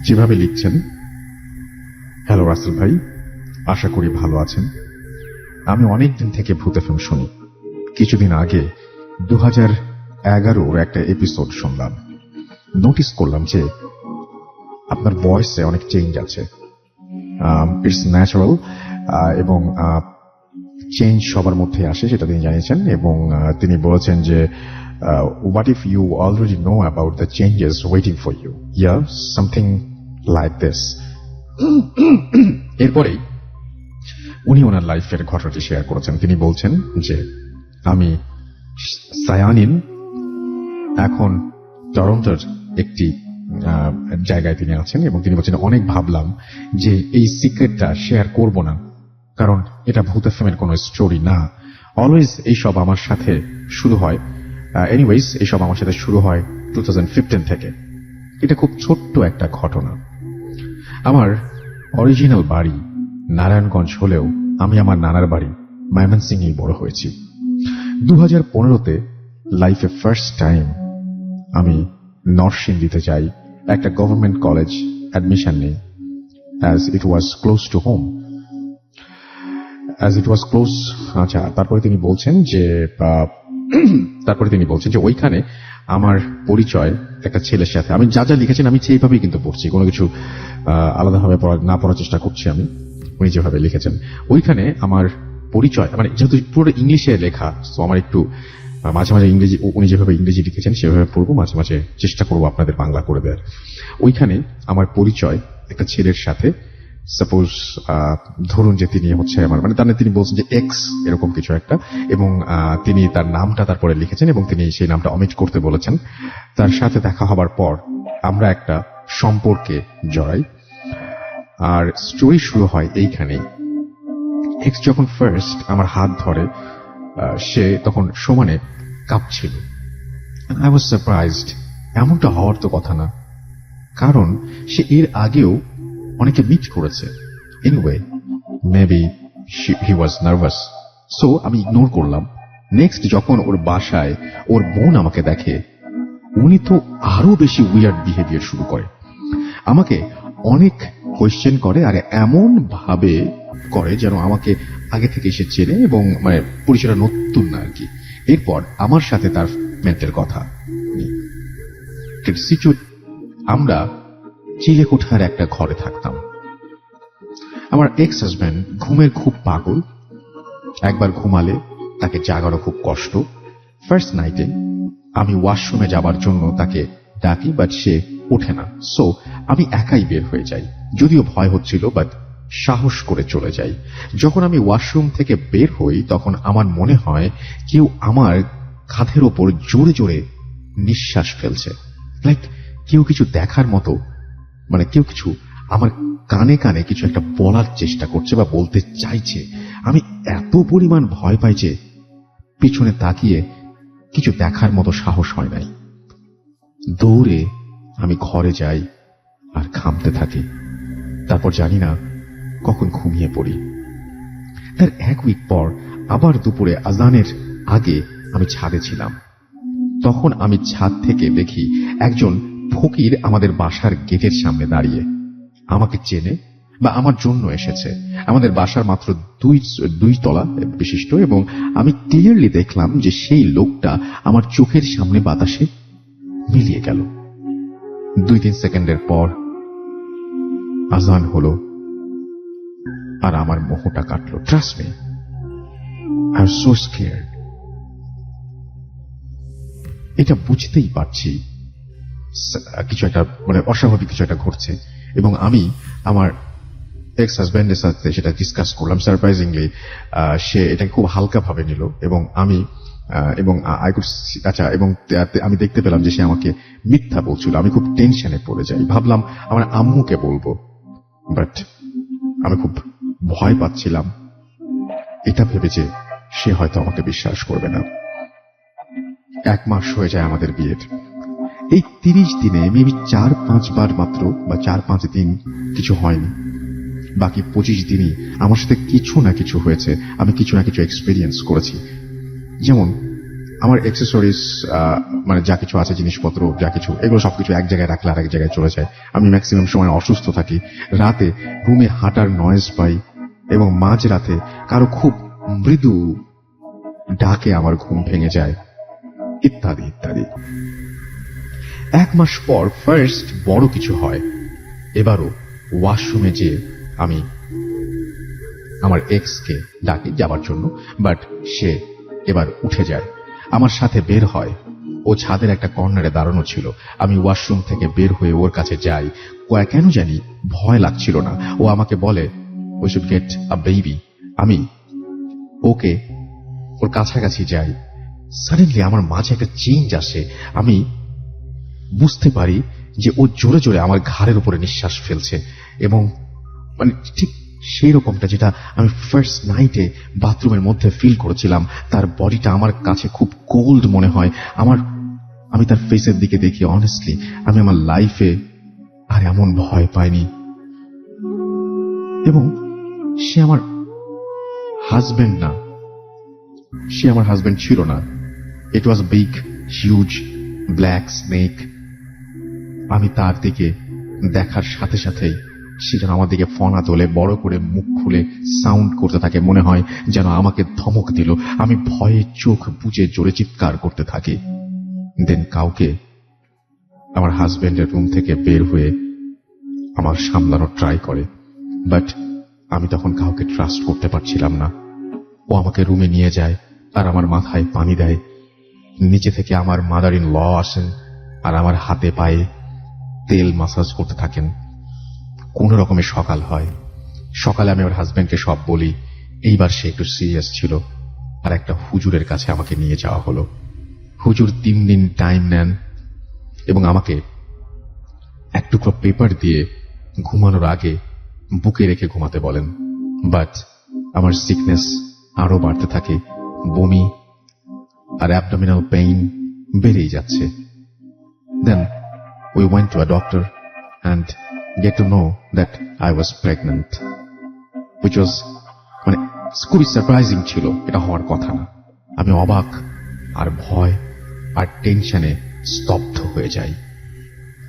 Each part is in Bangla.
যেভাবে লিখছেন, হ্যালো রাসেল ভাই, আশা করি ভালো আছেন। আমি অনেকদিন থেকে ভূত এফএম শুনি। কিছুদিন আগে 2011 একটা এপিসোড শুনলাম। নোটিস করলাম যে আপনার ভয়েসে অনেক চেঞ্জ আছে। ইটস ন্যাচারাল এবং চেঞ্জ সবার মধ্যে আসে, সেটা তিনি জানিয়েছেন। এবং তিনি বলেছেন যে what if you already know about the changes waiting for you? Yeah, something like this. এরপরেই উনি ওনার লাইফের ঘটনাটি শেয়ার করেছেন। তিনি বলছেন যে আমি সায়ানিন এখন টরন্টোর একটি জায়গায় তিনি আছেন এবং তিনি বলছেন অনেক ভাবলাম যে এই সিক্রেটটা শেয়ার করব না, কারণ এটা ভূত এফএমের কোনো স্টোরি না। অলওয়েজ এইসব আমার সাথে শুরু হয়, এনিওয়েজ এইসব আমার সাথে শুরু হয় 2015 থেকে। এটা খুব ছোট্ট একটা ঘটনা। আমার অরিজিনাল বাড়ি নারায়ণগঞ্জ হলেও আমি আমার নানার বাড়ি ময়মনসিংহেই বড় হয়েছি। 2015-তে লাইফে ফার্স্ট টাইম আমি নরসিংদীতে যাই, একটা গভর্নমেন্ট কলেজ অ্যাডমিশন নেই, as it was close two home. আচ্ছা, তারপরে তিনি বলছেন যে ওইখানে আমার পরিচয় একটা ছেলের সাথে। আমি যা যা লিখেছেন আমি সেইভাবেই কিন্তু পড়ছি, কোনো কিছু আলাদাভাবে না পড়ার চেষ্টা করছি আমি। উনি যেভাবে লিখেছেন ওইখানে আমার পরিচয়, মানে যেহেতু পুরো ইংলিশে লেখা, তো আমার একটু মাঝে মাঝে ইংরেজি, উনি যেভাবে ইংরেজি লিখেছেন সেভাবে পড়বো, মাঝে মাঝে চেষ্টা করবো আপনাদের বাংলা করে দেওয়ার। ওইখানে আমার পরিচয় একটা ছেলের সাথে। সাপোজ ধরুন যে তিনি হচ্ছে আমার, মানে তার তিনি বলছেন যে এক্স এরকম কিছু একটা, এবং তিনি তার নামটা তারপরে লিখেছেন এবং তিনি সেই নামটা অমিট করতে বলেছেন। তার সাথে দেখা হবার পর আমরা একটা সম্পর্কে জড়াই, আর স্টোরি শুরু হয় এইখানেই। এক্স যখন ফার্স্ট আমার হাত ধরে, সে তখন সমানে কাঁপছিল। I was surprised. এমনটা হওয়ার তো কথা না, কারণ সে এর আগেও অনেকে মিট করেছে। Anyway, maybe he was nervous, so আমি ইগনোর করলাম। নেক্সট যখন ওর বাসায় ওর বোন আমাকে দেখে, উনি তো আরো বেশি উইয়ার্ড বিহেভিয়ার শুরু করে, আমাকে অনেক কোয়েশ্চেন করে, আর এমন ভাবে করে যেন আমাকে আগে থেকে সে চেনে এবং মানে পরিচয়টা নতুন না আর কি। এরপর আমার সাথে তার মেন্টের কথা, আমরা চিলেকোঠার একটা ঘরে থাকতাম। আমার এক্স হাজব্যান্ড ঘুমের খুব পাগল, একবার ঘুমালে তাকে জাগারও খুব কষ্ট। ফার্স্ট নাইটে আমি ওয়াশরুমে যাবার জন্য তাকে ডাকি, বাট সে ওঠে না। সো আমি একাই বের হয়ে যাই, যদিও ভয় হচ্ছিল, বাট সাহস করে চলে যাই। যখন আমি ওয়াশরুম থেকে বের হই তখন আমার মনে হয় কেউ আমার কাঁধের ওপর জোরে জোরে নিঃশ্বাস ফেলছে, লাইক কেউ কিছু দেখার মতো, মানে কেউ কিছু আমার কানে কানে কিছু একটা বলার চেষ্টা করছে বা বলতে চাইছে। আমি এত পরিমাণ ভয় পাই যে পিছনে তাকিয়ে কিছু দেখার মতো সাহস হয় নাই। দৌড়ে আমি ঘরে যাই আর ঘামতে থাকি। তারপর জানি না কখন ঘুমিয়ে পড়ি। তার এক উইক পর আবার দুপুরে আজানের আগে আমি ছাদে ছিলাম। তখন আমি ছাদ থেকে দেখি একজন ফকির আমাদের বাসার গেটের সামনে দাঁড়িয়ে। আমাকে চেনে বা আমার জন্য এসেছে। আমাদের বাসার মাত্র দুই তলা বিশিষ্ট, এবং আমি ক্লিয়ারলি দেখলাম যে সেই লোকটা আমার চোখের সামনে বাতাসে মিলিয়ে গেল। 2-3 সেকেন্ডের পর আজান হলো আর আমার মোহটা কাটলো। Trust me, I am so scared. এটা বুঝতেই পারছি কিছু একটা, মানে অস্বাভাবিক কিছু একটা ঘটছে, এবং আমি আমার এক্স হাজব্যান্ডের সাথে সেটা ডিসকাস করলাম। সারপ্রাইজিংলি সে এটাকে খুব হালকা ভাবে নিল, এবং আমি এবং আমি দেখতে পেলাম যে সে আমাকে মিথ্যা বলছিল। আমি খুব টেনশনে পড়ে যাই, ভাবলাম আমার আম্মুকে বলবো, বাট আমি খুব ভয় পাচ্ছিলাম এটা ভেবে যে সে হয়তো আমাকে বিশ্বাস করবে না। 1 মাস হয়ে যায় আমাদের বিয়ের। এই 30 দিনে মেবি 4-5 বার মাত্র, বা 4-5 দিন কিছু হয়নি। বাকি 25 দিনই আমার সাথে কিছু না কিছু হয়েছে, আমি কিছু না কিছু এক্সপেরিয়েন্স করেছি। যেমন আমার অ্যাক্সেসরিজ মানে যা কিছু আছে, জিনিসপত্র যা কিছু, এগুলো সবকিছু এক জায়গায় রাখলে আরেক জায়গায় চলে যায়। আমি ম্যাক্সিমাম সময় অসুস্থ থাকি। রাতে রুমে হাঁটার নয়েজ পাই এবং মাঝ রাতে কারো খুব মৃদু ডাকে আমার ঘুম ভেঙে যায়, ইত্যাদি ইত্যাদি। 1 মাস পর ফার্স্ট বড় কিছু হয়। এবারও ওয়াশরুমে যে আমি আমার এক্সকে ডাকি যাবার জন্য, বাট সে এবার উঠে যায়, আমার সাথে বের হয়। ও ছাদের একটা কর্নারে দাঁড়ানো ছিল। আমি ওয়াশরুম থেকে বের হয়ে ওর কাছে যাই। কেন জানি ভয় লাগছিল না। ও আমাকে বলে we should get a baby. আমি ওকে ওর কাছাকাছি যাই। সাডেনলি আমার মাঝে একটা চেঞ্জ আসে। আমি বুঝতে পারি যে ও জোরে জোরে আমার ঘাড়ের উপরে নিঃশ্বাস ফেলছে, এবং মানে ঠিক সেই রকমটা যেটা আমি ফার্স্ট নাইটে বাথরুমের মধ্যে ফিল করেছিলাম। তার বডিটা আমার কাছে খুব কোল্ড মনে হয়। আমি তার ফেসের দিকে দেখি, অনেস্টলি আমি আমার লাইফে আর এমন ভয় পাইনি। এবং সে আমার হাজবেন্ড না, সে আমার হাজবেন্ড ছিল না। ইট ওয়াজ বিগ হিউজ ব্ল্যাক স্নেক। আমি তার দিকে দেখার সাথে সাথেই সে যেন আমার দিকে ফনা তোলে, বড় করে মুখ খুলে সাউন্ড করতে থাকে, মনে হয় যেন আমাকে ধমক দিল। আমি ভয়ে চোখ বুজে জোরে চিৎকার করতে থাকি। দেন কাউকে আমার হাজবেন্ডের রুম থেকে বের হয়ে আমার সামলানোর ট্রাই করে, বাট আমি তখন কাউকে ট্রাস্ট করতে পারছিলাম না। ও আমাকে রুমে নিয়ে যায় আর আমার মাথায় পানি দেয়। নিচে থেকে আমার মাদার ইন ল আসেন আর আমার হাতে পায়ে তেল মাসাজ করতে থাকেন। কোন রকমের সকাল হয়। সকালে আমি আমার হাজবেন্ডকে সব বলি। এইবার সে একটু সিরিয়াস ছিল, আর একটা হুজুরের কাছে আমাকে নিয়ে যাওয়া হলো। হুজুর 3 দিন টাইম নেন এবং আমাকে এক টুকরো পেপার দিয়ে ঘুমানোর আগে বুকে রেখে ঘুমাতে বলেন। বাট আমার সিকনেস আরো বাড়তে থাকে, বমি আর অ্যাবডোমিনাল পেইন বেড়েই যাচ্ছে। দেন we went to a doctor and get to know that I was pregnant, which was মানে খুবই সারপ্রাইজিং ছিল। এটা হওয়ার কথা না। আমি অবাক আর ভয় আর টেনশনে স্তব্ধ হয়ে যাই।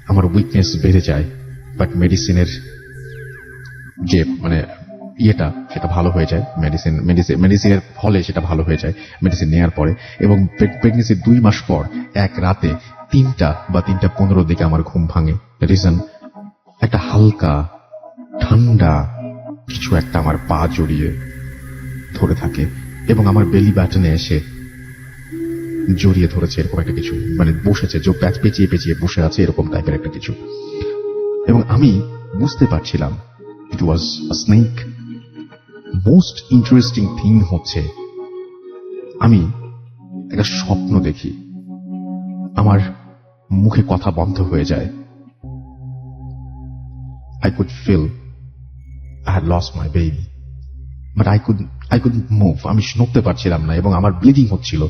আমার উইকনেস বেড়ে যায়, বাট মেডিসিনের যে মানে ইয়েটা সেটা ভালো হয়ে যায়। মেডিসিনের ফলে সেটা ভালো হয়ে যায় মেডিসিন নেওয়ার পরে। এবং প্রেগনেন্সির 2 মাস পর এক রাতে 3টা বা 3:15 দিকে আমার ঘুম ভাঙে। রিজন, একটা হালকা ঠান্ডা কিছু একটা আমার পা জড়িয়ে ধরে থাকে এবং আমার বেলি বাটনে এসে জড়িয়ে ধরেছে, এরকম একটা কিছু, মানে বসেছে, চোখ পেঁচিয়ে পেঁচিয়ে বসে আছে, এরকম টাইপের একটা কিছু। এবং আমি বুঝতে পারছিলাম it was a snake. Most interesting thing হচ্ছে আমি একটা স্বপ্ন দেখি। আমার মুখে কথা বন্ধ হয়ে যায়। I could feel I had lost my baby, but I couldn't move. আমি নড়তে পারছিলাম না এবং আমার ব্লিডিং হচ্ছিল।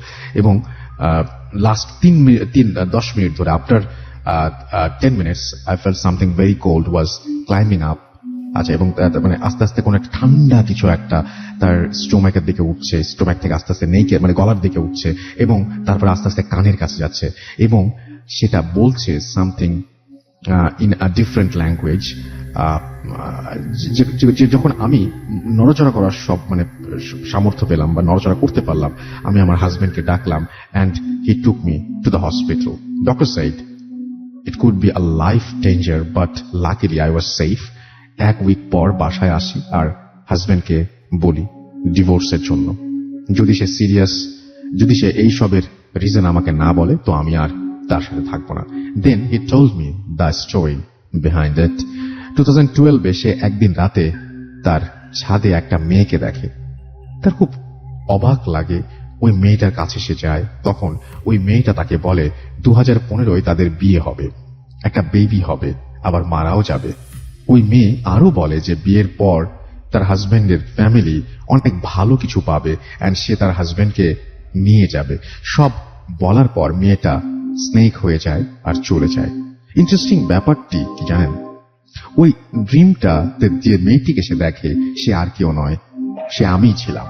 এবং লাস্ট 10 মিনিট ধরে, after 10 minutes I felt something very cold was climbing up. আচ্ছা, এবং মানে আস্তে আস্তে কোন একটা ঠান্ডা কিছু একটা তার স্টোমাকের দিকে উঠছে, স্টোমাক থেকে আস্তে আস্তে নেকে মানে গলার দিকে উঠছে এবং তারপর আস্তে আস্তে কানের কাছে যাচ্ছে এবং সেটা বলছে something in a different language. যখন আমি নড়াচড়া করার সব মানে সামর্থ্য পেলাম বা নড়াচড়া করতে পারলাম, আমি আমার হাজবেন্ডকে ডাকলাম and he took me to the hospital. Doctor said it could be a life danger, but luckily I was safe. 1 week পর বাসায় আসি আর হাজবেন্ডকে বলি ডিভোর্সের জন্য। যদি সে সিরিয়াস, যদি সে এই সবের রিজন আমাকে না বলে তো আমি আর তার সাথে থাকবো না। Then he told me the story behind it. 2012-এ সে একদিন রাতে তার ছাদে একটা মেয়েকে দেখে। তার খুব অবাক লাগে। ওই মেয়েটার কাছে সে যায়। তখন ওই মেয়েটা তাকে বলে 2015-য় তাদের বিয়ে হবে, একটা বেবি হবে, আবার মারাও যাবে। ওই মেয়ে আরো বলে যে বিয়ের পর তার হাজবেন্ডের ফ্যামিলি অনেক ভালো কিছু পাবে এন্ড সে তার হাজবেন্ডকে নিয়ে যাবে। সব বলার পর মেয়েটা স্নেক হয়ে যায় আর চলে যায়। ইন্টারেস্টিং ব্যাপারটি কি জানেন, ওই ড্রিমটা যে মেয়েটিকে সে দেখে সে আর কেউ নয়, সে আমিই ছিলাম।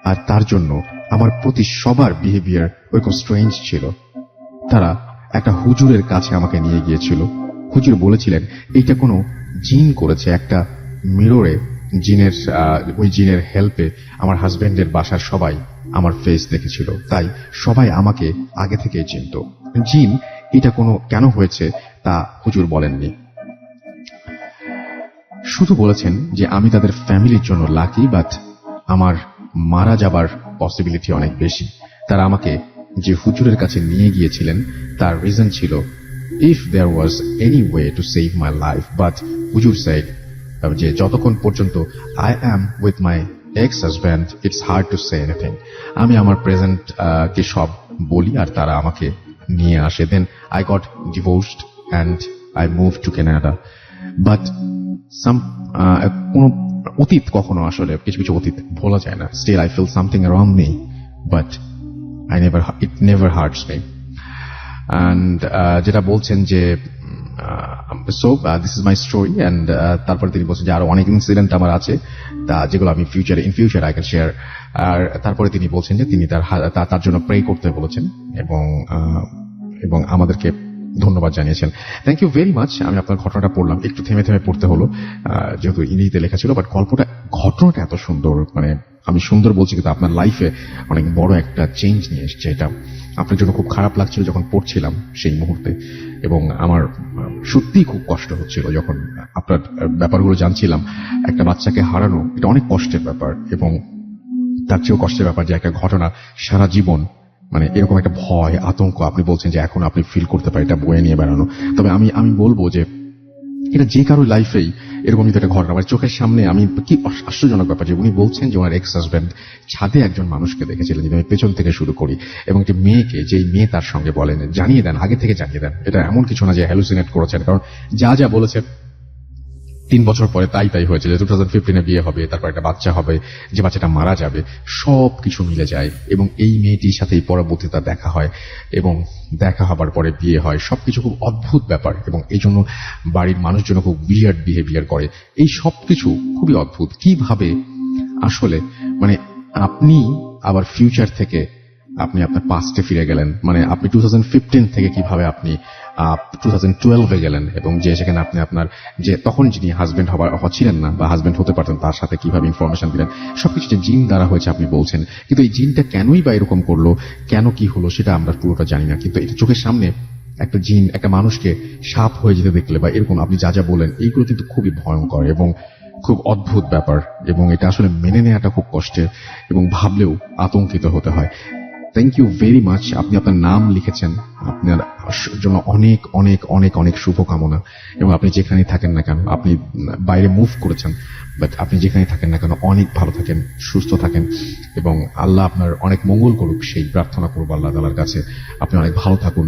আর তার জন্য আমার প্রতি সবার বিহেভিয়ার ওরকম স্ট্রেঞ্জ ছিল। তারা একটা হুজুরের কাছে আমাকে নিয়ে গিয়েছিল। হুজুর বলেছিলেন এইটা কোনো জিন করেছে। একটা মিররে ওই জিনের হেল্পে আমার হাজবেন্ডের বাসার সবাই আমার ফেস দেখেছিল, তাই সবাই আমাকে আগে থেকেই চিনত। জিন এটা কোনো কেন হয়েছে তা হুজুর বলেননি, শুধু বলেছেন যে আমি তাদের ফ্যামিলির জন্য লাকি, বাট আমার মারা যাবার পসিবিলিটি অনেক বেশি। তারা আমাকে যে হুজুরের কাছে নিয়ে গিয়েছিলেন তার রিজন ছিল if there was any way to save my life, but হুজুর সেড যে যতক্ষণ পর্যন্ত I am with my ex husband it's hard to say anything. আমি আমার প্রেজেন্ট কে সব বলি আর তারা আমাকে নিয়ে আসে। Then I got divorced and I move to Canada. But কোন অতীত কখনো আসলে কিছু কিছু অতীত ভোলা যায় না। Still I feel something around me, but it never hurts me. And যেটা বলছেন যে so this is my story. And তারপরে তিনি বলছেন যে আরো অনেক ইনসিডেন্ট আমার আছে তা যেগুলো আমি in future I can share. আর তারপরে তিনি বলছেন যে তিনি তার জন্য প্রে করতে বলেছেন এবং আমাদেরকে ধন্যবাদ জানিয়েছেন। Thank you very much. আমি আপনার ঘটনাটা পড়লাম, একটু থেমে থেমে পড়তে হলো যেহেতু ইংরেজিতে লেখা ছিল, বাট ঘটনাটা এত সুন্দর। মানে আমি সুন্দর বলছি কিন্তু আপনার লাইফে অনেক বড় একটা চেঞ্জ নিয়ে এসছে। এটা আপনার জন্য খুব খারাপ লাগছিল যখন পড়ছিলাম সেই মুহূর্তে, এবং আমার সত্যিই খুব কষ্ট হচ্ছিল যখন আপনার ব্যাপারগুলো জানছিলাম। একটা বাচ্চাকে হারানো এটা অনেক কষ্টের ব্যাপার, এবং তার চেয়েও কষ্টের ব্যাপার যে একটা ঘটনা সারা জীবন মানে এরকম একটা ভয় আতঙ্ক আপনি বলছেন যে এখন আপনি ফিল করতে পারেন এটা বয়ে নিয়ে বেড়ানো। তবে আমি বলবো যে এটা যে কারো লাইফেই এরকম একটা ঘটনা আমার চোখের সামনে। আমি কি আশ্চর্যজনক ব্যাপার যে উনি বলছেন যে ওনার এক্স হাজব্যান্ড ছাদে একজন মানুষকে দেখেছিলেন, যদি আমি পেছন থেকে শুরু করি, এবং একটি মেয়েকে, যেই মেয়ে তার সঙ্গে বলেন জানিয়ে দেন, আগে থেকে জানিয়ে দেন। এটা এমন কিছু না যে হ্যালুসিনেট করেছেন, কারণ যা যা বলেছে 3 বছর পরে তাই হয়েছে যে 2015 বিয়ে হবে, তারপর একটা বাচ্চা হবে, যে বাচ্চাটা মারা যাবে, সব কিছু মিলে যায়। এবং এই মেয়েটির সাথেই পরবর্তীতে দেখা হয়, এবং দেখা হবার পরে বিয়ে হয়। সবকিছু খুব অদ্ভুত ব্যাপার, এবং এই জন্য বাড়ির মানুষজন খুব উইয়ার্ড বিহেভিয়ার করে। এই সবকিছু খুবই অদ্ভুত। কিভাবে আসলে মানে আপনি আবার ফিউচার থেকে আপনি আপনার পাস্টে ফিরে গেলেন, মানে আপনি 2015 থেকে কিভাবে আপনি 2012 এ গেলেন, এবং যে সেখানে আপনি আপনার যে তখন যিনি হাজবেন্ড ছিলেন না বা হাজবেন্ড হতে পারতেন তার সাথে কিভাবে ইনফরমেশন দিলেন, সবকিছু যে জিন দ্বারা হয়েছে আপনি বলছেন। কিন্তু এই জিনটা কেনই বা এরকম করলো, কেন কি হলো সেটা আমরা পুরোটা জানি না। কিন্তু এটা চোখের সামনে একটা জিন একটা মানুষকে সাপ হয়ে যেতে দেখলে বা এরকম আপনি যা যা বলেন, এইগুলো কিন্তু খুবই ভয়ঙ্কর এবং খুব অদ্ভুত ব্যাপার, এবং এটা আসলে মেনে নেওয়াটা খুব কষ্টের, এবং ভাবলেও আতঙ্কিত হতে হয়। Thank you very much. আপনি আপনার নাম লিখেছেন, আপনার জন্য অনেক অনেক অনেক অনেক শুভকামনা। এবং আপনি যেখানেই থাকেন না কেন, আপনি বাইরে মুভ করেছেন, বাট আপনি যেখানেই থাকেন না কেন অনেক ভালো থাকেন, সুস্থ থাকেন, এবং আল্লাহ আপনার অনেক মঙ্গল করুক সেই প্রার্থনা করবো আল্লাহ তাআলার কাছে। আপনি অনেক ভালো থাকুন,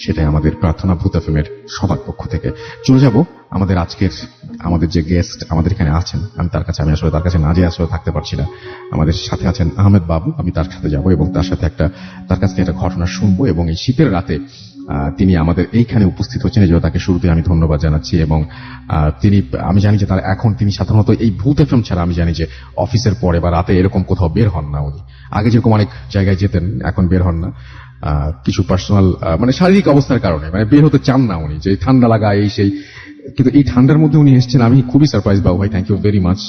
সেটাই আমাদের প্রার্থনা ভূত এফএমের সবার পক্ষ থেকে। চলে যাব আমাদের যে গেস্ট আমাদের এখানে আছেন, আমি আসলে তার কাছে না যেয়ে আসলে থাকতে পারছি না। আমাদের সাথে আছেন আহমেদ বাবু। আমি তার সাথে যাব এবং তার কাছ থেকে একটা ঘটনা শুনবো। এবং এই শীতের রাতে তিনি আমাদের এইখানে উপস্থিত হচ্ছেন, এই জন্য তাকে শুরুতে আমি ধন্যবাদ জানাচ্ছি। এবং আমি জানি যে তিনি সাধারণত এই ভূত এফএম ছাড়া আমি জানি যে অফিসের পরে বা রাতে এরকম কোথাও বের হন না উনি। আগে যেরকম অনেক জায়গায় যেতেন, এখন বের হন না। কিছু পার্সোনাল মানে শারীরিক অবস্থার কারণে মানে বের হতে চান না উনি, যে ঠান্ডা লাগা এই সেই। কিন্তু এই ঠান্ডার মধ্যে উনি এসেছেন, আমি খুবই সারপ্রাইজ বাবু ভাই। থ্যাংক ইউ ভেরি মাচ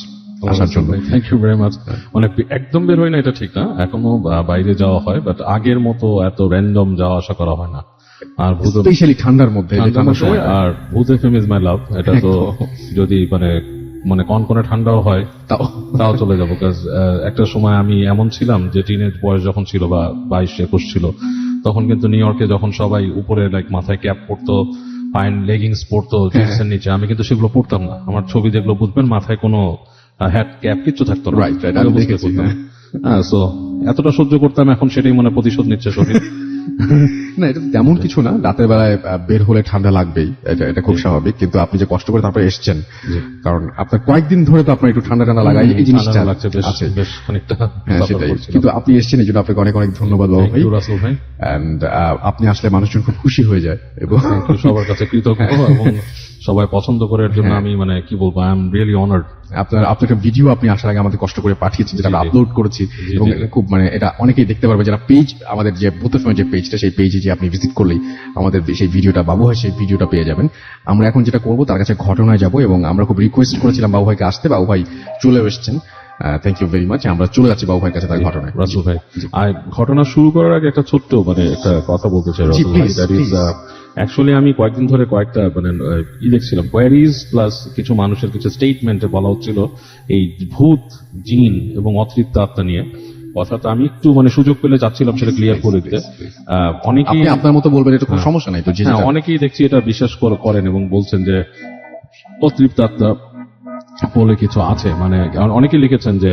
আসার জন্য। Thank you very much. মানে একদম বের হয় না এটা ঠিক না, এখনো বাইরে যাওয়া হয়, বাট আগের মতো এত র্যান্ডম যাওয়া আসা করা হয় না। আর স্পেশালি ঠান্ডার মধ্যে, আর ভূত এফএম ইজ মাই লাভ। এটা তো যদি মানে কনকনে ঠান্ডাও হয় তাও চলে যাবো। একটা সময় আমি এমন ছিলাম যে টিনেজ বয়স যখন ছিল বা 22-21 ছিল, তখন কিন্তু নিউ ইয়র্কে যখন সবাই উপরে মাথায় ক্যাপ পরতো, পাইন লেগিংস পরতো জিন্সের নিচে, আমি কিন্তু সেগুলো পরতাম না। আমার ছবি যেগুলো বুঝবেন মাথায় কোনো হ্যাট ক্যাপ কিচ্ছু থাকতো না। সো এতটা সহ্য করতাম, এখন সেটাই মানে প্রতিশোধ নিচ্ছে শরীর। না, এটা তেমন কিছু না। রাতের বেলায় বের হলে ঠান্ডা লাগবেই, এটা খুব স্বাভাবিক। কিন্তু আপনি যে কষ্ট করে তারপরে এসছেন, কারণ আপনার কয়েকদিন ধরে তো আপনার একটু ঠান্ডা লাগাই, এই জিনিসটা আছে বেশ খানিকটা। হ্যাঁ, সেটাই। কিন্তু আপনি এসছেন, এই জন্য আপনাকে অনেক অনেক ধন্যবাদ বাবু ভাই। ভাই, এন্ড আপনি আসলে মানুষজন খুব খুশি হয়ে যায় এবং সবার কাছে কৃতজ্ঞ। এবং সবাই পছন্দ করে, এর জন্য হ্যাঁ। আমি মানে কি বলবো, আই এম রিয়েলি অনার্ড। আপনার একটা ভিডিও আপনি আসার আগে আমাদের কষ্ট করে পাঠিয়েছেন, যেটা আমরা জি, জি। আপলোড করেছি, জি, এবং জি। এটা খুব মানে এটা অনেকেই দেখতে পারবে যারা পেজ, আমাদের যে ভূতের সময় যে পেজটা, সেই পেজে যে আপনি ভিজিট করলেই আমাদের সেই ভিডিওটা, বাবু ভাই সেই ভিডিওটা পেয়ে যাবেন। আমরা এখন যেটা করব, তার কাছে ঘটনায় যাব, এবং আমরা খুব রিকোয়েস্ট করেছিলাম বাবু ভাইকে আসতে, বাবু ভাই চলে এসেছেন। Thank you very much. আমরা চলে যাচ্ছি বাবু ভাইয়ের কাছে তার ঘটনায়। রাসেল ভাই, আর ঘটনা শুরু করার আগে একটা ছোট্ট মানে একটা কথা বলতে চাই রাসেল ভাই। please, that is please. Actually আমি কয়েকদিন ধরে কয়েকটা মানে দেখছিলাম কোয়ারিজ প্লাস কিছু মানুষের কিছু স্টেটমেন্টে বলা হচ্ছিল এই ভূত, জিন এবং অতৃপ্ত আত্মা নিয়ে। অর্থাৎ আমি একটু মানে সুযোগ পেলে চাচ্ছিলাম সেটা ক্লিয়ার করে দিতে। অনেকেই আপনি আপনার মতো বলবেন, এটা কোনো সমস্যা নাই তো। যে হ্যাঁ, অনেকেই দেখছি এটা বিশ্বাস করেন এবং বলছেন যে অতৃপ্ত আত্মা বলে কিছু আছে, মানে অনেকেই লিখেছেন যে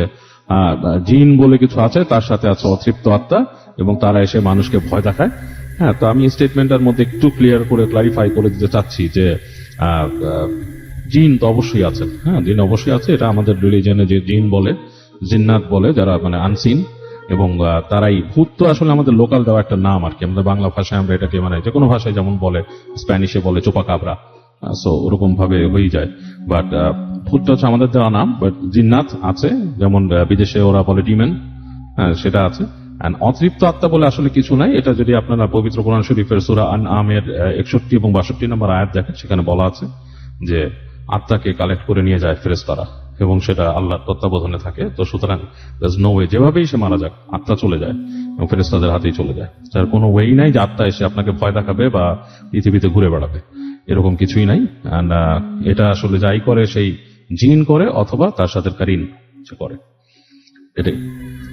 জিন বলে কিছু আছে, তার সাথে আছে অতৃপ্ত আত্মা, এবং তারা এসে মানুষকে ভয় দেখায়। হ্যাঁ, তো আমি স্টেটমেন্টের মধ্যে একটু ক্লারিফাই করে দিতে চাচ্ছি যে জিন তো অবশ্যই আছে। হ্যাঁ, জিন অবশ্যই আছে, এটা আমাদের রিলিজনে যে জিন বলে, জিন্নাত বলে, যারা মানে আনসিন, এবং তারাই। ভূত তো আসলে আমাদের লোকাল দেওয়া একটা নাম আর কি, আমাদের বাংলা ভাষায় আমরা এটাকে মানে যে কোনো ভাষায় যেমন বলে, স্প্যানিশে বলে চোপা কাবরা, সো ওরকম ভাবে হয়ে যায়। বাট ভূতটা হচ্ছে আমাদের দেওয়া নাম। বাট জিন্নাত আছে, যেমন বিদেশে ওরা বলে ডিমেন, হ্যাঁ সেটা আছে। And অতৃপ্ত আত্মা বলে আসলে কিছু নাই। এটা যদি আপনারা পবিত্র কোরআন শরীফের সূরা আনআমের 61 এবং 62 নম্বর আয়াত দেখেন, সেখানে বলা আছে যে আত্মাকে কালেক্ট করে নিয়ে যায় ফেরেশতারা, এবং সেটা আল্লাহর তত্ত্বাবধানে থাকে। তো সুতরাং there's no way, যেভাবেই সে মারা যাক আত্মা চলে যায় এবং ফেরেশতাদের হাতেই চলে যায়। তার কোনো ওয়েই নাই যে আত্মা এসে আপনাকে ভয় দেখাবে বা পৃথিবীতে ঘুরে বেড়াবে, এরকম কিছুই নাই। And এটা আসলে যাই করে সেই জিন করে অথবা তার সাথে কারিন সে করে, এটাই।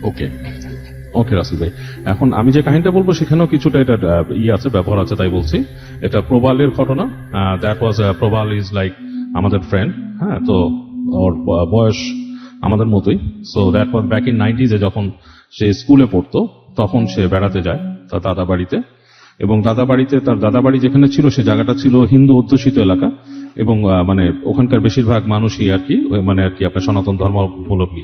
ওকে। ওকে রাসেল ভাই, এখন আমি যে কাহিনীটা বলবো সেখানেও কিছুটা এটা আছে, ব্যবহার আছে, তাই বলছি। এটা প্রবালের ঘটনা। That was Prabal is like আমাদের ফ্রেন্ড। হ্যাঁ, তো ওর বয়স আমাদের মতোই। So that was back in 90s, যখন সে স্কুলে পড়তো তখন সে বেড়াতে যায় তার দাদা বাড়িতে। এবং দাদা বাড়িতে, তার দাদা বাড়ি যেখানে ছিল সে জায়গাটা ছিল হিন্দু অধ্যুষিত এলাকা, এবং মানে ওখানকার বেশিরভাগ মানুষই আর কি মানে আর কি আপনার সনাতন ধর্মাবলম্বী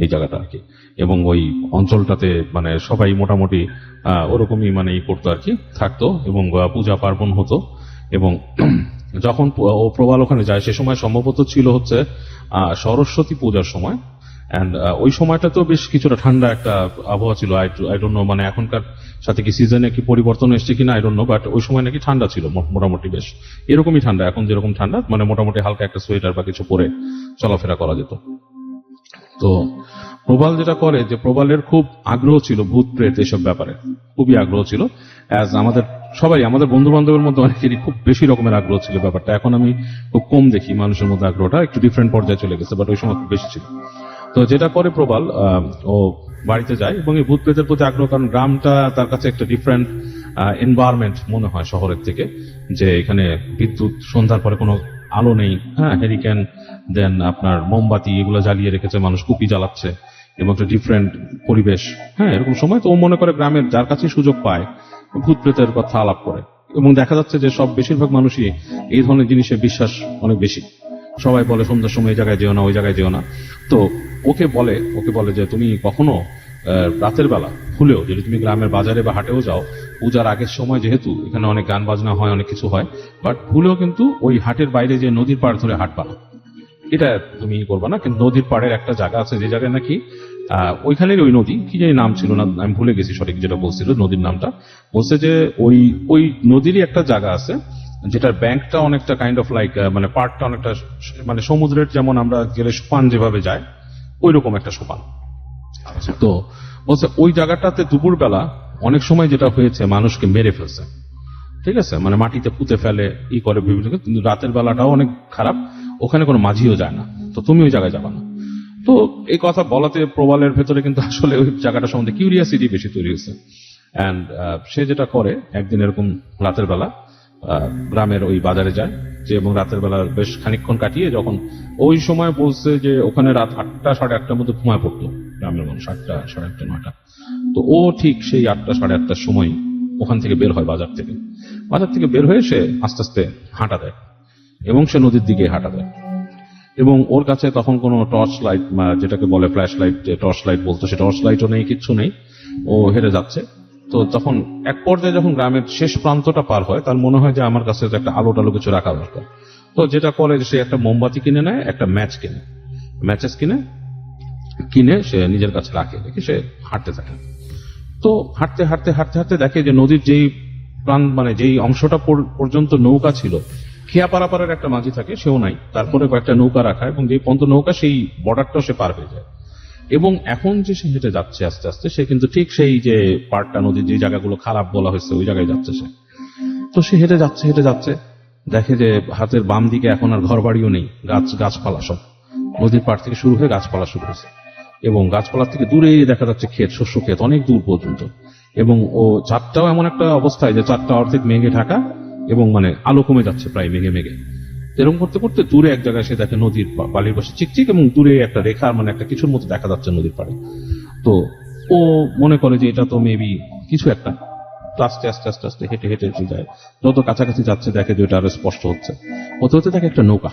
এই জায়গাটা আর কি। এবং ওই অঞ্চলটাতে মানে সবাই মোটামুটি ওরকমই মানে ই করতো আর কি, থাকতো, এবং পূজা পার্বণ হতো। এবং যখন ও প্রবাল ওখানে যায়, সে সময় সম্ভবত ছিল হচ্ছে সরস্বতী পূজার সময়। অ্যান্ড ওই সময়টা তো বেশ কিছুটা ঠান্ডা একটা আবহাওয়া ছিল। আই ডোন্ট নো মানে এখনকার সাথে কি সিজনে কি পরিবর্তন এসছে কিনা, আই ডোন্ট নো, বাট ওই সময় নাকি ঠান্ডা ছিল মোটামুটি, বেশ এরকমই ঠান্ডা এখন যেরকম ঠান্ডা, মানে মোটামুটি হালকা একটা সোয়েটার বা কিছু পরে চলাফেরা করা যেত। তো প্রবাল যেটা করে, যে প্রবালের খুব আগ্রহ ছিল ভূত প্রেত এসব ব্যাপারে, খুবই আগ্রহ ছিল। অ্যাজ আমাদের সবাই, আমাদের বন্ধু বান্ধবের মধ্যে অনেকেরই খুব বেশি রকমের আগ্রহ ছিল ব্যাপারটা। এখন আমি খুব কম দেখি মানুষের মধ্যে আগ্রহটা, একটু ডিফারেন্ট পর্যায়ে চলে গেছে, বাট ওই সময় খুব বেশি ছিল। তো যেটা করে প্রবাল, ও বাড়িতে যায় এবং এই ভূত প্রেতের প্রতি আগ্রহ, কারণ গ্রামটা তার কাছে একটা ডিফারেন্ট এনভায়রনমেন্ট মনে হয় শহরের থেকে, যে এখানে বিদ্যুৎ, সন্ধ্যার পরে কোনো আলো নেই। হ্যাঁ, হেরিকেন, দেন আপনার মোমবাতি এগুলো জ্বালিয়ে রেখেছে, মানুষ কুপি জ্বালাচ্ছে, এবং একটা ডিফারেন্ট পরিবেশ। হ্যাঁ, এরকম সময় তো ও মনে করে গ্রামের যার কাছে সুযোগ পায় ভূত প্রেতের কথা আলাপ করে। এবং দেখা যাচ্ছে যে সব বেশিরভাগ মানুষই এই ধরনের জিনিসে বিশ্বাস অনেক বেশি। সবাই বলে সন্ধ্যার সময় এই জায়গায় যেও না, ওই জায়গায় যেও না। তো ওকে বলে যে তুমি কখনো রাতের বেলা ভুলেও যদি তুমি গ্রামের বাজারে বা হাটেও যাও, পূজার আগের সময় যেহেতু এখানে অনেক গান বাজনা হয়, অনেক কিছু হয়, বাট ভুলেও কিন্তু ওই হাটের বাইরে যে নদীর পাড় ধরে হাঁটবা না, এটা তুমি করবা না। কিন্তু নদীর পাড়ের একটা জায়গা আছে, যে জায়গায় নাকি ওইখানের ওই নদী, কি জানি নাম ছিল না, আমি ভুলে গেছি সঠিক যেটা বলছিল নদীর নামটা। বলছে যে ওই নদীরই একটা জায়গা আছে যেটার ব্যাংকটা অনেকটা কাইন্ড অফ লাইক মানে পার্টটা অনেকটা মানে সমুদ্রের, যেমন আমরা গেলে সোপান যেভাবে যায় ওই রকম একটা সোপান। তো বলছে ওই জায়গাটাতে দুপুরবেলা অনেক সময় যেটা হয়েছে, মানুষকে মেরে ফেলছে। ঠিক আছে, মানে মাটিতে পুঁতে ফেলে, ই করে বিভিন্ন, কিন্তু রাতের বেলাটাও অনেক খারাপ, ওখানে কোনো মাঝিও যায় না, তো তুমি ওই জায়গায় যাবা না। তো এই কথা বলাতে প্রবালের ভেতরে কিন্তু আসলে ওই জায়গাটা সম্বন্ধে কিউরিয়াসিটি বেশি তৈরি হয়েছে। অ্যান্ড সে যেটা করে, একদিন এরকম রাতের বেলা গ্রামের ওই বাজারে যায়, যে এবং রাতের বেলা বেশ খানিকক্ষণ কাটিয়ে যখন ওই সময় বলছে যে ওখানে রাত 8টা সাড়ে 8টার মধ্যে ঘুমায় পড়তো গ্রামের মানুষ, 8টা সাড়ে 8টা 9টা। তো ও ঠিক সেই 8টা সাড়ে 8টার সময় ওখান থেকে বের হয়, বাজার থেকে বের হয়ে সে আস্তে আস্তে হাঁটা দেয়, এবং সে নদীর দিকে হাঁটা দেয়। এবং ওর কাছে তখন কোনো টর্চ লাইট, যেটাকে বলে ফ্ল্যাশ লাইট, টর্চ লাইট বলতো, সে টর্চ লাইটও নেই, কিচ্ছু নেই। ও হেঁটে যাচ্ছে, তো তখন এক পর্যায়ে যখন গ্রামের শেষ প্রান্তটা পার হয়, তার মনে হয় যে আমার কাছে তো একটা আলো টালো কিছু রাখা দরকার। তো যেটা করে সে একটা মোমবাতি কিনে নেয়, একটা ম্যাচ কিনে, ম্যাচেস কিনে সে নিজের কাছে রাখে, রেখে সে হাঁটতে থাকে। তো হাঁটতে হাঁটতে হাঁটতে হাঁটতে দেখে যে নদীর যেই মানে যেই অংশটা পর্যন্ত নৌকা ছিল, খেয়া পারাপারের একটা মাঝি থাকে, সেও নাই, তারপরে কয়েকটা নৌকা রাখা, এবং যেই পর্যন্ত নৌকা সেই বর্ডারটাও সে পার হয়ে যায়। এবং এখন যে সে হেঁটে যাচ্ছে আস্তে আস্তে, সে কিন্তু ঠিক সেই যে পাড়টা, নদীর যে জায়গাগুলো খারাপ বলা হয়েছে ওই জায়গায় যাচ্ছে সে। তো সে হেঁটে যাচ্ছে, দেখে যে হাতের বাম দিকে এখন আর ঘর বাড়িও নেই, গাছপালা সব নদীর পাড় থেকে শুরু হয়ে গাছপালা শুরু হয়েছে, এবং গাছপালার থেকে দূরে দেখা যাচ্ছে ক্ষেত, শস্য ক্ষেত অনেক দূর পর্যন্ত। এবং ও চাঁদটাও এমন একটা অবস্থায় যে চাঁদটা অর্ধেক মেঘে ঢাকা, এবং মানে আলো কমে যাচ্ছে প্রায় মেঘে মেঘে। এরকম করতে করতে দূরে এক জায়গায় সে দেখে নদীর বালির পাশে চিকচিক, এবং দূরে একটা রেখা, মানে একটা কিছুর মতো দেখা যাচ্ছে নদীর পাড়ে। তো ও মনে করে যে এটা তো মেবি কিছু একটা। তো আস্তে আস্তে আস্তে আস্তে হেঁটে হেঁটে যায়, যত কাছাকাছি যাচ্ছে দেখে যে এটা আরো স্পষ্ট হচ্ছে। হতে হতে দেখে একটা নৌকা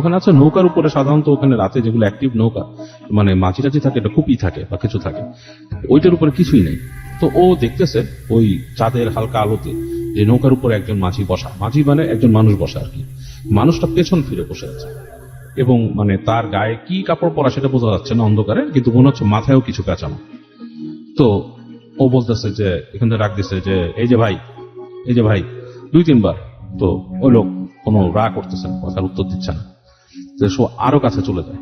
ওখানে আছে। নৌকার উপরে সাধারণত ওখানে রাতে যেগুলো অ্যাক্টিভ নৌকা, মানে মাঝি টাঝি থাকে, এটা খুবই থাকে বা কিছু থাকে, ওইটার উপরে কিছুই নেই। তো ও দেখতেছে ওই চাঁদের হালকা আলোতে যে নৌকার উপরে একজন মাঝি বসা, মাঝি মানে একজন মানুষ বসা আর কি। মানুষটা পেছন ফিরে বসে আছে, এবং মানে তার গায়ে কি কাপড় পরা সেটা বোঝা যাচ্ছে না অন্ধকারে, কিন্তু মনে হচ্ছে মাথায়ও কিছু পেঁচানো। তো ও বলতেছে যে, এখান থেকে ডাক দিচ্ছে যে এই যে ভাই 2-3 বার। তো ওই লোক কোনো রাগ করতেছে না, কথার উত্তর দিচ্ছে না। তো সে আরো কাছে চলে যায়।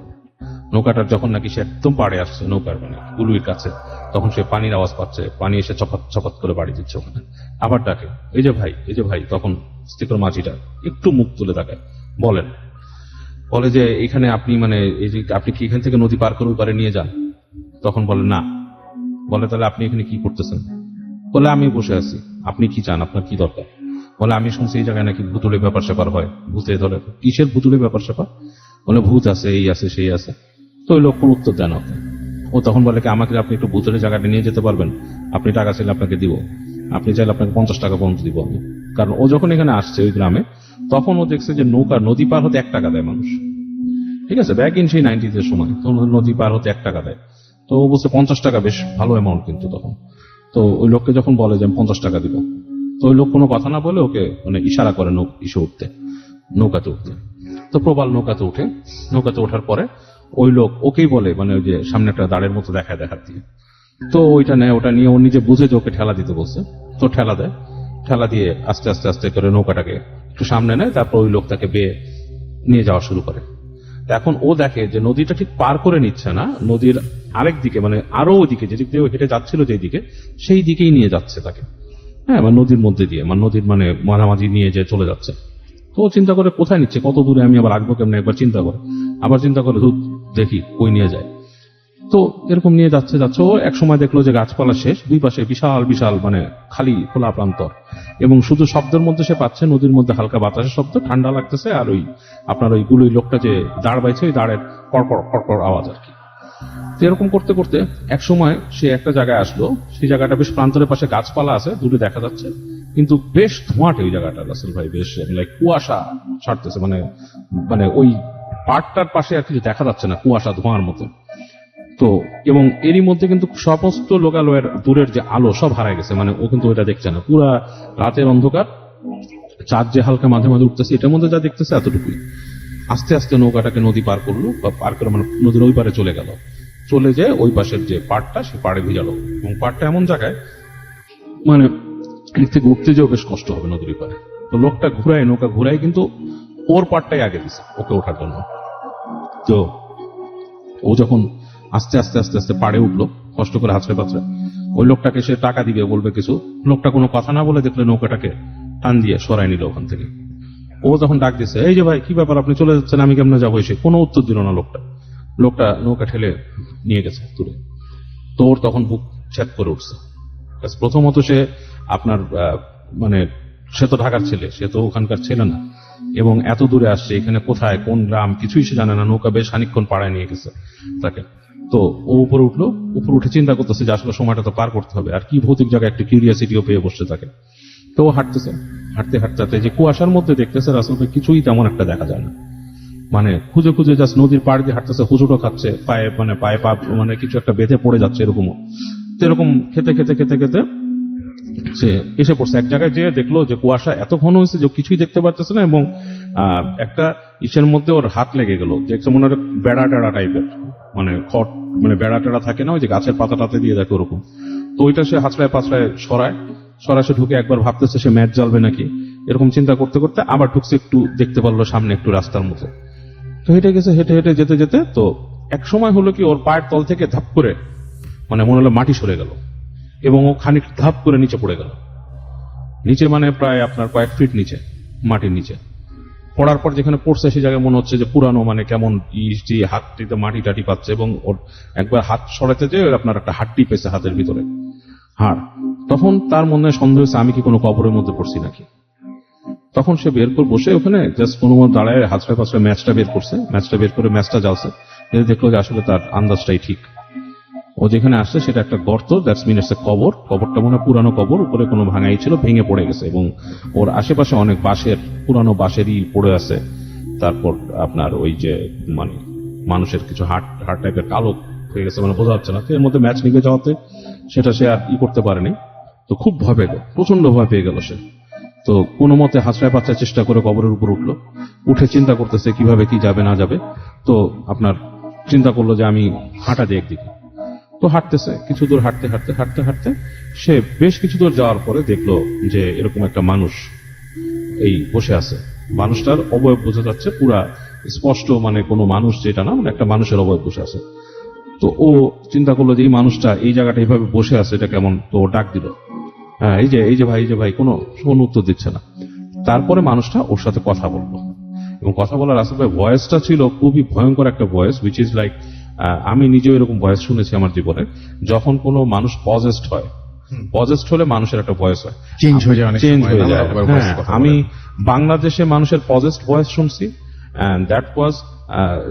নৌকাটার যখন নাকি সে একদম পাড়ে আসছে, নৌকার মানে গুলুইর কাছে, তখন সে পানির আওয়াজ পাচ্ছে, পানি এসে চপাত করে বাড়ি দিচ্ছে ওখানে। আবার ডাকে, এই যে ভাই। তখন স্টিকর মাঝিটা একটু মুখ তুলে তাকায়, বলে যে এখানে আপনি মানে এই যে আপনি কি এখান থেকে নদী পার করে ওই পারে নিয়ে যান? তখন বলে না। বলে তাহলে আপনি এখানে কি করতেছেন? বলে আমি বসে আছি। আপনি কি চান? আপনার কি দরকার? বলে আমি শুনছি এই জায়গায় নাকি ভুতুড়ে ব্যাপার স্যাপার হয়, ভূতে ধরে। কিসের ভুতুড়ে ব্যাপার স্যাপার? বলে ভূত আছে, এই আছে সেই আছে। তো ওই লোক কোনো উত্তর দেন। ও তখন বলে কি আমাকে আপনি একটু ভূতের জায়গাটা নিয়ে যেতে পারবেন? আপনি টাকা চাইলে আপনাকে দিব, আপনি চাইলে আপনাকে 50 টাকা পর্যন্ত দিব আমি। কারণ ও যখন এখানে আসছে ওই গ্রামে, তখন ও দেখছে যে নদী পার হতে 1 টাকা দেয় মানুষ। ঠিক আছে, ব্যাক ইন সেই 90s এর সময় তো নদী পার হতে 1 টাকা দেয়। তো ও বলছে 50 টাকা বেশ ভালো অ্যামাউন্ট কিন্তু তখন। তো ওই লোককে যখন বলে যে আমি 50 টাকা দিব, তো ওই লোক কোনো কথা না বলে ওকে মানে ইশারা করে নৌকাতে উঠতে। তো প্রবাল নৌকাতে ওঠার পরে ওই লোক ওকেই বলে, মানে ওই যে সামনে একটা দাঁড়ের মতো দেখার দিয়ে। তো ওইটা নেয়, ওটা নিয়ে ও নিজে বুঝে যে ওকে ঠেলা দিতে বলছে। তো ঠেলা দিয়ে আস্তে আস্তে আস্তে করে নৌকাটাকে একটু সামনে নেয়। তারপর ওই লোক তাকে বেয়ে নিয়ে যাওয়া শুরু করে। এখন ও দেখে যে নদীটা ঠিক পার করে নিচ্ছে না, নদীর আরেক দিকে মানে আরো ওইদিকে যেদিক দিয়ে হেঁটে যাচ্ছিল যেই দিকে, সেই দিকেই নিয়ে যাচ্ছে তাকে। হ্যাঁ, মানে নদীর মধ্যে দিয়ে, মানে নদীর মানে মাঝামাঝি নিয়ে যে চলে যাচ্ছে। তো চিন্তা করে কোথায় নিচ্ছে, কত দূরে আমি আবার রাখবো কেমন, একবার চিন্তা করে আবার চিন্তা করে দেখি কই নিয়ে যায়। তো এরকম নিয়ে যাচ্ছে ও এক সময় দেখলো যে গাছপালা শেষ, দুই পাশে বিশাল মানে খালি খোলা প্রান্তর, এবং শুধু শব্দের মধ্যে সে পাচ্ছে নদীর মধ্যে হালকা বাতাসের শব্দ, ঠান্ডা লাগতেছে, আর ওই আপনার ওই লোকটা যে দাঁড় বাইছে ওই দাঁড়ের কড়কড় আওয়াজ আর কি। তো এরকম করতে করতে এক সময় সে একটা জায়গায় আসলো, সেই জায়গাটা বেশ প্রান্তরের পাশে গাছপালা আছে, দূরে দেখা যাচ্ছে, কিন্তু বেশ ধোঁয়াটে ওই জায়গাটা রাসেল ভাই, বেশ লাইক কুয়াশা ছাড়তেছে, মানে ওই পাড়টার পাশে আর কিছু দেখা যাচ্ছে না, কুয়াশা ধোঁয়ার মতো। তো এবং এরই মধ্যে কিন্তু সমস্ত লোকালয়ের দূরের যে আলো সব হারায় গেছে, মানে ও কিন্তু ওইটা দেখছে না, পুরা রাতের অন্ধকার, চাঁদ যে হালকা মাঝে মাঝে উঠতেছে, এটার মধ্যে যা দেখতেছে এতটুকুই। আস্তে আস্তে নৌকাটাকে নদী পার করলো, বা পার করে মানে নদীর ওই পারে চলে যায় ওই পাশের যে পাড়টা, সে পাড়ে ভিজালো, এবং পাড়টা এমন জায়গায় মানে এর থেকে উঠতে যেও বেশ কষ্ট হবে নদীর পারে। তো লোকটা নৌকা ঘুরায়, কিন্তু ওর পাড়টাই আগে দিছে ওকে ওঠার জন্য। তো ও যখন আস্তে আস্তে আস্তে আস্তে পাড়ে উঠলো, কষ্ট করে হাঁচড়ে পাচড়ে, ওই লোকটাকে সে টাকা দিবে বলবে কিছু, লোকটা কোনো কথা না বলে দেখলে নৌকাটাকে টান দিয়ে সরাই নিল ওখান থেকে। ও তখন ডাক দিছে, এই যে ভাই কি ব্যাপার, আপনি চলে যাচ্ছেন, আমি কেমনে যাবো? এসে কোনো উত্তর দিল না লোকটা নৌকা ঠেলে নিয়ে গেছে দূরে। তো ওর তখন বুক ছেদ করে উঠছে। প্রথমত সে আপনার মানে সে তো ঢাকার ছেলে, সে তো ওখানকার ছেলে না, এবং এত দূরে আসছে, এখানে কোথায় কোন গ্রাম কিছুই সে জানে না। নৌকা বেশ খানিকক্ষণ পাড়ায় নিয়ে গেছে তাকে। তো ও উপরে উঠে চিন্তা করতেছে যে আসলে সময়টা তো পার করতে হবে, আর কি ভৌতিক জায়গায় একটা কিউরিয়াসিটিও পেয়ে বসছে তাকে। তো ও হাঁটতে যে কুয়াশার মধ্যে দেখতেছে রাসূল ভাই কিছুই তেমন একটা দেখা যায় না, মানে খুঁজে জাস্ট নদীর পাড় দিয়ে হাঁটতেছে, হুজুটও খাচ্ছে, পায়ে পা মানে কিছু একটা বেঁধে পড়ে যাচ্ছে এরকমও। তো এরকম খেতে খেতে খেতে খেতে সে এসে পড়ছে এক জায়গায়, যেয়ে দেখলো যে কুয়াশা এত ঘন হয়েছে যে কিছুই দেখতে পারতেছে না, এবং একটা ইসের মধ্যে ওর হাত লেগে গেল, যে একটা মনে হয় বেড়া টেড়া টাইপের, মানে খড়, মানে বেড়া টেড়া থাকে না ওই যে গাছের পাতা টাতে দিয়ে দেখে ওরকম। তো ওইটা সে হাঁচড়ায় পাঁচড়ায় সরায় সে ঢুকে একবার ভাবতেছে সে ম্যাচ জ্বালবে নাকি, এরকম চিন্তা করতে করতে আবার ঢুকছে, একটু দেখতে পারলো সামনে একটু রাস্তার মতো। তো হেঁটে গেছে, হেঁটে হেঁটে যেতে যেতে তো এক সময় হলো কি ওর পায়ের তল থেকে ধাপ করে মানে মনে হলো মাটি সরে গেল, এবং ও খানিক ধাপ করে নিচে পড়ে গেল। নিচে মানে প্রায় আপনার কয়েক ফিট নিচে, মাটির নিচে পড়ার পর যেখানে পড়ছে সেই জায়গায় মনে হচ্ছে যে পুরানো, মানে কেমন ইস্টি হাতটিতে মাটি টাটি পাচ্ছে, এবং ওর একবার হাত সরাতে যে আপনার একটা হাড্ডি পেয়েছে হাতের ভিতরে, হাড়। তখন তার মনে সন্দেহ হয়েছে আমি কি কোনো কবরের মধ্যে পড়ছি নাকি। তখন সে বের করে বসে ওখানে জাস্ট কোনো মতো দাঁড়ায় হাঁচড়ে পাঁচড়ে ম্যাচটা বের করছে, ম্যাচটা বের করে ম্যাচটা জ্বালছে, দেখলো যে আসলে তার আন্দাজটাই ঠিক। ও যেখানে আসছে সেটা একটা গর্ত, দ্যাটস মিন ইটস এ কবর। কবরটা মনে হয় পুরানো কবর, উপরে কোনো ভাঙাই ছিল, ভেঙে পড়ে গেছে, এবং ওর আশেপাশে অনেক বাঁশের, পুরানো বাঁশেরই পড়ে আছে। তারপর আপনার ওই যে মানে মানুষের কিছু হাড় টাইপের কালো হয়ে গেছে, মানে বোঝা যাচ্ছে না। এর মধ্যে ম্যাচ নিভে যাওয়াতে সেটা সে আর করতে পারেনি। তো খুব ভয় পেয়ে গেল, প্রচন্ড ভয় পেয়ে গেল সে। তো কোনো মতে হাঁচড়ায় পাঁচড়ায় চেষ্টা করে কবরের উপর উঠলো, উঠে চিন্তা করতেছে কিভাবে কি যাবে না যাবে। তো আপনার চিন্তা করলো যে আমি হাঁটা দিই একদিকে। তো হাঁটতেছে, কিছু দূর হাঁটতে হাঁটতে হাঁটতে হাঁটতে সে বেশ কিছু দূর যাওয়ার পরে দেখলো যে এরকম একটা মানুষ এই বসে আছে। মানুষটার অবয়ব বোঝা যাচ্ছে পুরা স্পষ্ট, মানে কোনো মানুষ যেটা না, মানে একটা মানুষের অবয়ব বসে আছে। তো ও চিন্তা করলো যে এই মানুষটা এই জায়গাটা এইভাবে বসে আছে, এটা কেমন। তো ও ডাক দিল, হ্যাঁ এই যে ভাই, কোনো উত্তর দিচ্ছে না। তারপরে মানুষটা ওর সাথে কথা বললো, এবং কথা বলার আসলে ভয়েসটা ছিল খুবই ভয়ঙ্কর একটা ভয়েস, উইচ ইজ লাইক, আমি নিজেও এরকম ভয়েস শুনেছি আমার জীবনে। যখন কোনো মানুষ পজেসড হয়, পজেসড হলে মানুষের একটা ভয়েস হয়, চেঞ্জ হয়ে যায়, হ্যাঁ, আমি বাংলাদেশে মানুষের পজেসড ভয়েস শুনছি, এন্ড দ্যাট ওয়াজ,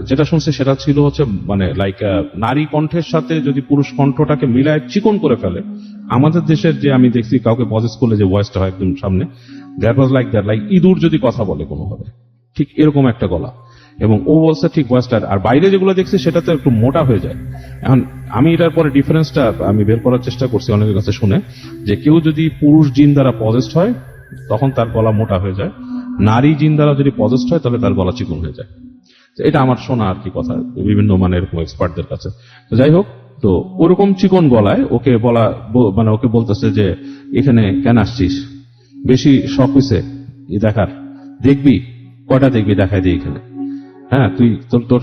যেটা শুনছি সেটা ছিল হচ্ছে মানে লাইক নারী কণ্ঠের সাথে যদি পুরুষ কণ্ঠটাকে মিলায় চিকন করে ফেলে। আমাদের দেশের যে আমি দেখছি কাউকে পজেস করলে যে ভয়েসটা হয় একদম সামনে, that was like that, like ইঁদুর যদি কথা বলে কোনোভাবে, ঠিক এরকম একটা গলা। এবং ও বলছে ঠিক ভয়েসটা। আর বাইরে যেগুলো দেখছি সেটাতে একটু মোটা হয়ে যায়। এখন আমি এটার পরে ডিফারেন্সটা আমি বের করার চেষ্টা করছি অনেকের কাছে শুনে, যে কেউ যদি পুরুষ জিন দ্বারা পজেসড হয় তখন তার গলা মোটা হয়ে যায়, নারী জিন দ্বারা যদি পজেসড হয় তাহলে তার গলা চিকন হয়ে যায়। এটা আমার শোনা আর কি কথা, বিভিন্ন মানে এরকম এক্সপার্টদের কাছে। তো যাই হোক, তো ওরকম চিকন গলায় ওকে বলা, মানে ওকে বলতেছে যে এখানে কেন আসছিস, বেশি শখ হয়েছে দেখার, দেখবি কয়টা দেখবি, দেখাই দিই এখানে, হ্যাঁ তুই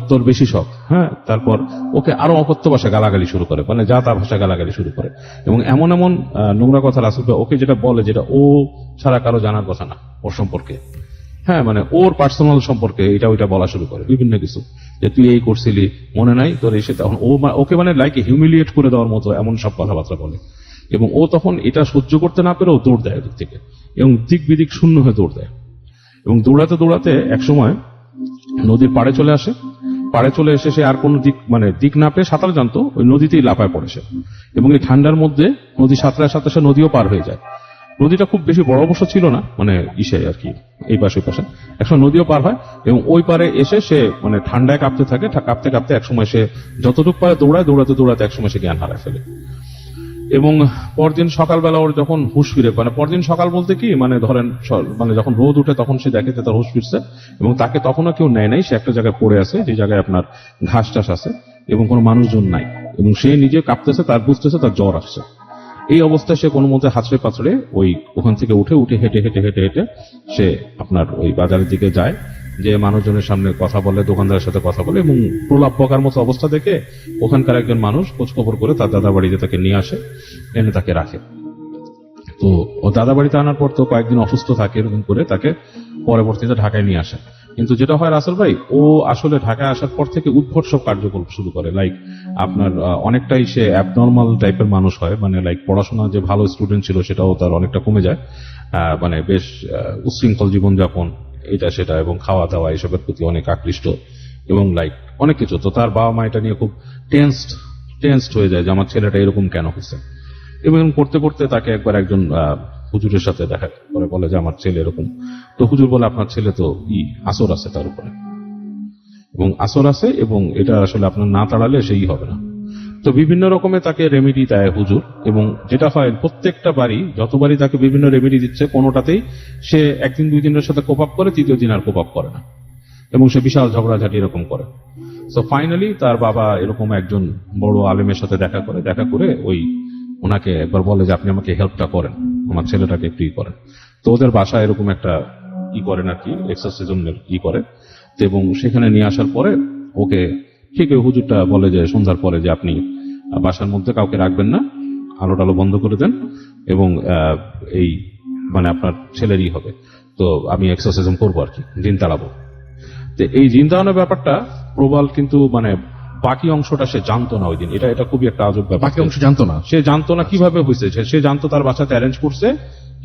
তোর বেশি শখ, হ্যাঁ। তারপর ওকে আরো অকথ্য ভাষা গালাগালি শুরু করে, মানে যা তা ভাষা গালাগালি শুরু করে, এবং এমন এমন নোংরা কথা রাসূল ওকে যেটা বলে, যেটা ও ছাড়া কারো জানার কথা না ওর সম্পর্কে, হ্যাঁ, মানে ওর পার্সোনাল সম্পর্কে এটা ওইটা বলা শুরু করে, বিভিন্ন কিছু, যে তুই এই করছিলি মনে নাই তোর, এসে তখন ও ওকে মানে লাইক হিউমিলিয়েট করে দেওয়ার মতো এমন সব কথাবার্তা বলে। এবং ও তখন এটা সহ্য করতে না পেরে ও দৌড় দেয় ওদিক থেকে, এবং দিক বিদিক শূন্য হয়ে দৌড় দেয়। এবং দৌড়াতে দৌড়াতে একসময় নদীর পাড়ে চলে আসে। পাড়ে চলে এসে সে আর কোন দিক না পেয়ে সাঁতার জানতো, ওই নদীতেই লাফায় পড়ে সে। এবং এই ঠান্ডার মধ্যে নদী সাঁতরায় সাথে সে নদীও পার হয়ে যায়। নদীটা খুব বেশি বড় অবশ্য ছিল না, মানে ইসে আর কি, এই পাশে ওই পাশে একসময় নদীও পার হয়। এবং ওই পারে এসে সে মানে ঠান্ডায় কাঁপতে থাকে, কাঁপতে কাঁপতে একসময় সে যতটুকু পারে দৌড়ায়, দৌড়াতে দৌড়াতে একসময় সে জ্ঞান হারায় ফেলে। এবং পরদিন সকালবেলা ওর যখন হুঁশ ফিরে, মানে পরদিন সকাল বলতে কি, মানে ধরেন মানে যখন রোদ উঠে তখন সে দেখে যে তার হুঁশ ফিরছে, এবং তাকে তখনও কেউ নেয় নাই, সে একটা জায়গায় পড়ে আছে, যে জায়গায় আপনার ঘাস টাস আছে এবং কোনো মানুষজন নাই, এবং সে নিজে কাঁপতেছে, তার বুঝতেছে তার জ্বর আসছে। এই অবস্থায় সে কোনো মতে হাঁচড়ে পাঁচড়ে ওখান থেকে উঠে হেঁটে হেঁটে হেঁটে হেঁটে সে আপনার ওই বাজারের দিকে যায়, যে মানুষজনের সামনে কথা বলে, দোকানদারের সাথে কথা বলে, এবং প্রলাপ বকার মতো অবস্থা দেখে ওখানকার একজন মানুষ খোঁজখবর করে তার দাদা বাড়িতে তাকে নিয়ে আসে, এনে তাকে রাখে। তো ও দাদা বাড়িতে আনার পর তো কয়েকদিন অসুস্থ থাকে, এরকম করে তাকে পরবর্তীতে ঢাকায় নিয়ে আসে। কিন্তু যেটা হয় রাসেল ভাই, ও আসলে ঢাকায় আসার পর থেকে উদ্ভট সব কার্যকলাপ শুরু করে, লাইক আপনার অনেকটাই সে অ্যাবনর্মাল টাইপের মানুষ হয়, মানে লাইক পড়াশোনা যে ভালো স্টুডেন্ট ছিল সেটাও তার অনেকটা কমে যায়, মানে বেশ উচ্ছৃঙ্খল জীবনযাপন এটা সেটা, এবং খাওয়া দাওয়া এসবের প্রতি অনেক আকৃষ্ট, এবং লাইক অনেক কিছু। তো তার বাবা মা এটা নিয়ে খুব টেন্সড হয়ে যায় যে আমার ছেলেটা এরকম কেন হয়েছে। এবং পড়তে পড়তে তাকে একবার একজন হুজুরের সাথে দেখা করে, বলে যে আমার ছেলে এরকম। তো হুজুর বলে আপনার ছেলে তো আসর আছে তার উপরে, এবং আসর আছে, এবং এটা আসলে আপনার না তাড়ালে সেই হবে না। তো বিভিন্ন রকমের তাকে রেমেডি দেয় হুজুর, এবং যেটা হয় প্রত্যেকটা বাড়ি যতবারই তাকে বিভিন্ন রেমেডি দিচ্ছে কোনোটাতেই সে একদিন দুই দিনের সাথে কোপ আপ করে, তৃতীয় দিন আর কোপ আপ করে না, এবং সে বিশাল ঝগড়াঝাটি এরকম করে। তো ফাইনালি তার বাবা এরকম একজন বড় আলেমের সাথে দেখা করে ওই ওনাকে একবার বলে যে আপনি আমাকে হেল্পটা করেন, আমার ছেলেটাকে একটু করেন। তো ওদের বাসায় এরকম একটা করেন আর কি, এক্সারসাইজমের করে। তো এবং সেখানে নিয়ে আসার পরে ওকে ঠিক ওই হুজুরটা বলে যে সন্ধ্যার পরে যে আপনি বাসার মধ্যে কাউকে রাখবেন না, আলো টালো বন্ধ করে দেন, এবং এই মানে আপনার ছেলেরই হবে। তো আমি এক্সারসাইজম করবো আর কি, জিন তাড়াবো। তো এই জিন তাড়ানোর ব্যাপারটা প্রবাল কিন্তু মানে বাকি অংশটা সে জানতো না ওই দিন। এটা খুবই একটা আজব ব্যাপার। বাকি অংশ জানতো না? সে জানতো না কিভাবে হয়েছে। সে জানতো তার বাসাতে অ্যারেঞ্জ করছে,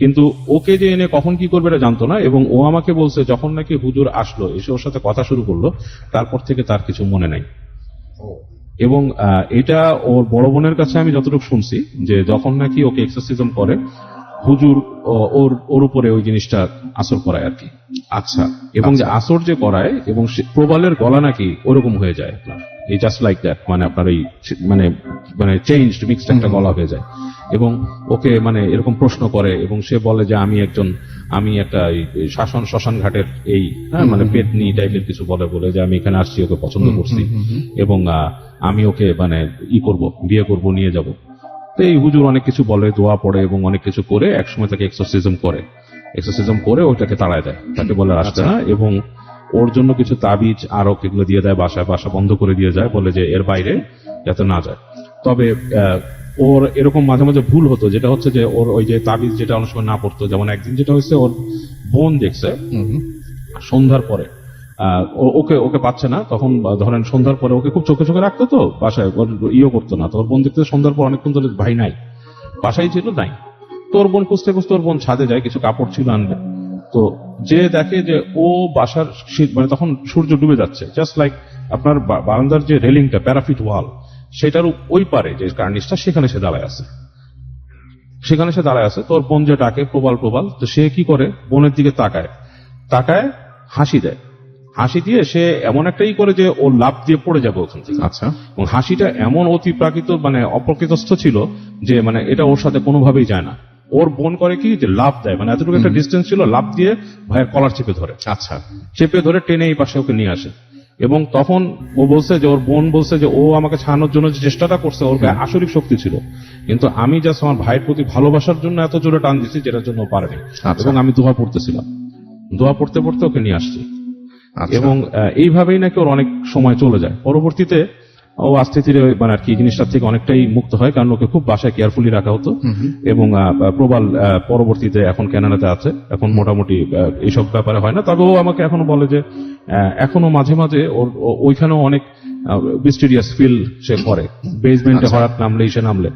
কিন্তু ওকে যে এনে কখন কি করবে এটা জানতো না। এবং ও আমাকে বলছে যখন নাকি হুজুর আসলো, এসে ওর সাথে কথা শুরু করলো, তারপর থেকে তার কিছু মনে নাই। এবং এটা ওর বড় বোনের কাছে আমি যতটুকু শুনছি যে যখন নাকি ওকে এক্সারসাইজম করে হুজুর ওর উপরে ওই জিনিসটা আসর করায় আর কি। আচ্ছা। এবং যে আসর যে করায়, এবং প্রবালের গলা নাকি ওরকম হয়ে যায় আপনার, এই জাস্ট লাইক দ্যাট, মানে আপনার এই মানে চেঞ্জড মিক্সড একটা গলা হয়ে যায়। এবং ওকে মানে এরকম প্রশ্ন করে, এবং সে বলে যে আমি একটা শ্মশান ঘাটের এই মানে পেতনি টাইপের কিছু বলে যে আমি এখানে আসছি, ওকে পছন্দ করছি, এবং আমি ওকে মানে করব, বিয়ে করব, নিয়ে যাব। তো এই হুজুর অনেক কিছু বলে, দোয়া পড়ে এবং অনেক কিছু করে একসময় তাকে এক্সারসাইজম করে ওইটাকে তাড়ায় দেয়, তাকে বলে আসতে না। এবং ওর জন্য কিছু তাবিজ আরো এগুলো দিয়ে দেয়, বাসা বন্ধ করে দিয়ে যায়, বলে যে এর বাইরে যাতে না যায়। তবে ওর এরকম মাঝে মাঝে ভুল হতো, যেটা হচ্ছে যে ওর ওই যে তাবিজ যেটা অনেক সময় না পড়তো। যেমন একদিন যেটা হয়েছে, ওর বোন দেখছে সন্ধ্যার পরে ওকে পাচ্ছে না, তখন ধরেন সন্ধ্যার পরে ওকে খুব চোখে রাখতো, তো বাসায় ওর করতো না। তো ওর বোন দেখতে সন্ধ্যার পর অনেকক্ষণ ধরে ভাই নাই, বাসায় ছিল নাই। তো ওর বোন খুঁজতে ওর বোন ছাদে যায়, কিছু কাপড় ছিল আনবে। তো যে দেখে যে ও বাসার মানে তখন সূর্য ডুবে যাচ্ছে, জাস্ট লাইক আপনার বারান্দার যে রেলিংটা, প্যারাফিট ওয়াল, সেটার ওই পারে যে কার্নিশটা, সেখানে সে দাঁড়ায় আছে। তোর বোন যে ডাকে প্রবাল, তো সে কি করে, বোনের দিকে তাকায় হাসি দিয়ে সে এমন একটাই করে যে ও লাফ দিয়ে পড়ে যাবে ওখান থেকে। আচ্ছা। এবং হাসিটা এমন অতি প্রাকৃত মানে অপ্রকৃতস্থ ছিল যে মানে এটা ওর সাথে কোনোভাবেই যায় না। ওর বোন করে কি যে লাফ দেয়, মানে এতটুকু একটা ডিস্টেন্স ছিল, লাফ দিয়ে ভাইয়ের কলার চেপে ধরে টেনে এই পাশে ওকে নিয়ে আসে। এবং তখন ও বলছে যে ওর বোন বলছে যে ও আমাকে ছাড়ানোর জন্য যে চেষ্টাটা করছে, ওর গায়ে আসরিক শক্তি ছিল, কিন্তু আমি জাস্ট আমার ভাইয়ের প্রতি ভালোবাসার জন্য এত জোরে টান দিচ্ছি যেটার জন্য ও পারেনি। এবং আমি দোয়া পড়তেছিলাম, দোয়া পড়তে ওকে নিয়ে আসছি। এবং এইভাবেই নাকি ওর অনেক সময় চলে যায়। পরবর্তীতে ও আস্তে ধীরে মানে আর কি জিনিসটার থেকে অনেকটাই মুক্ত হয়, কারণ ওকে খুব বাসায় কেয়ারফুলি রাখা হতো। এবং প্রবাল পরবর্তীতে এখন কানাডাতে আছে, এখন মোটামুটি এইসব ব্যাপারে হয় না। তবে ও আমাকে এখনো বলে যে এখনো মাঝে মাঝে ওর ওইখানেও অনেক মিস্টিরিয়াস ফিল সে করে, বেসমেন্টে হঠাৎ নামলে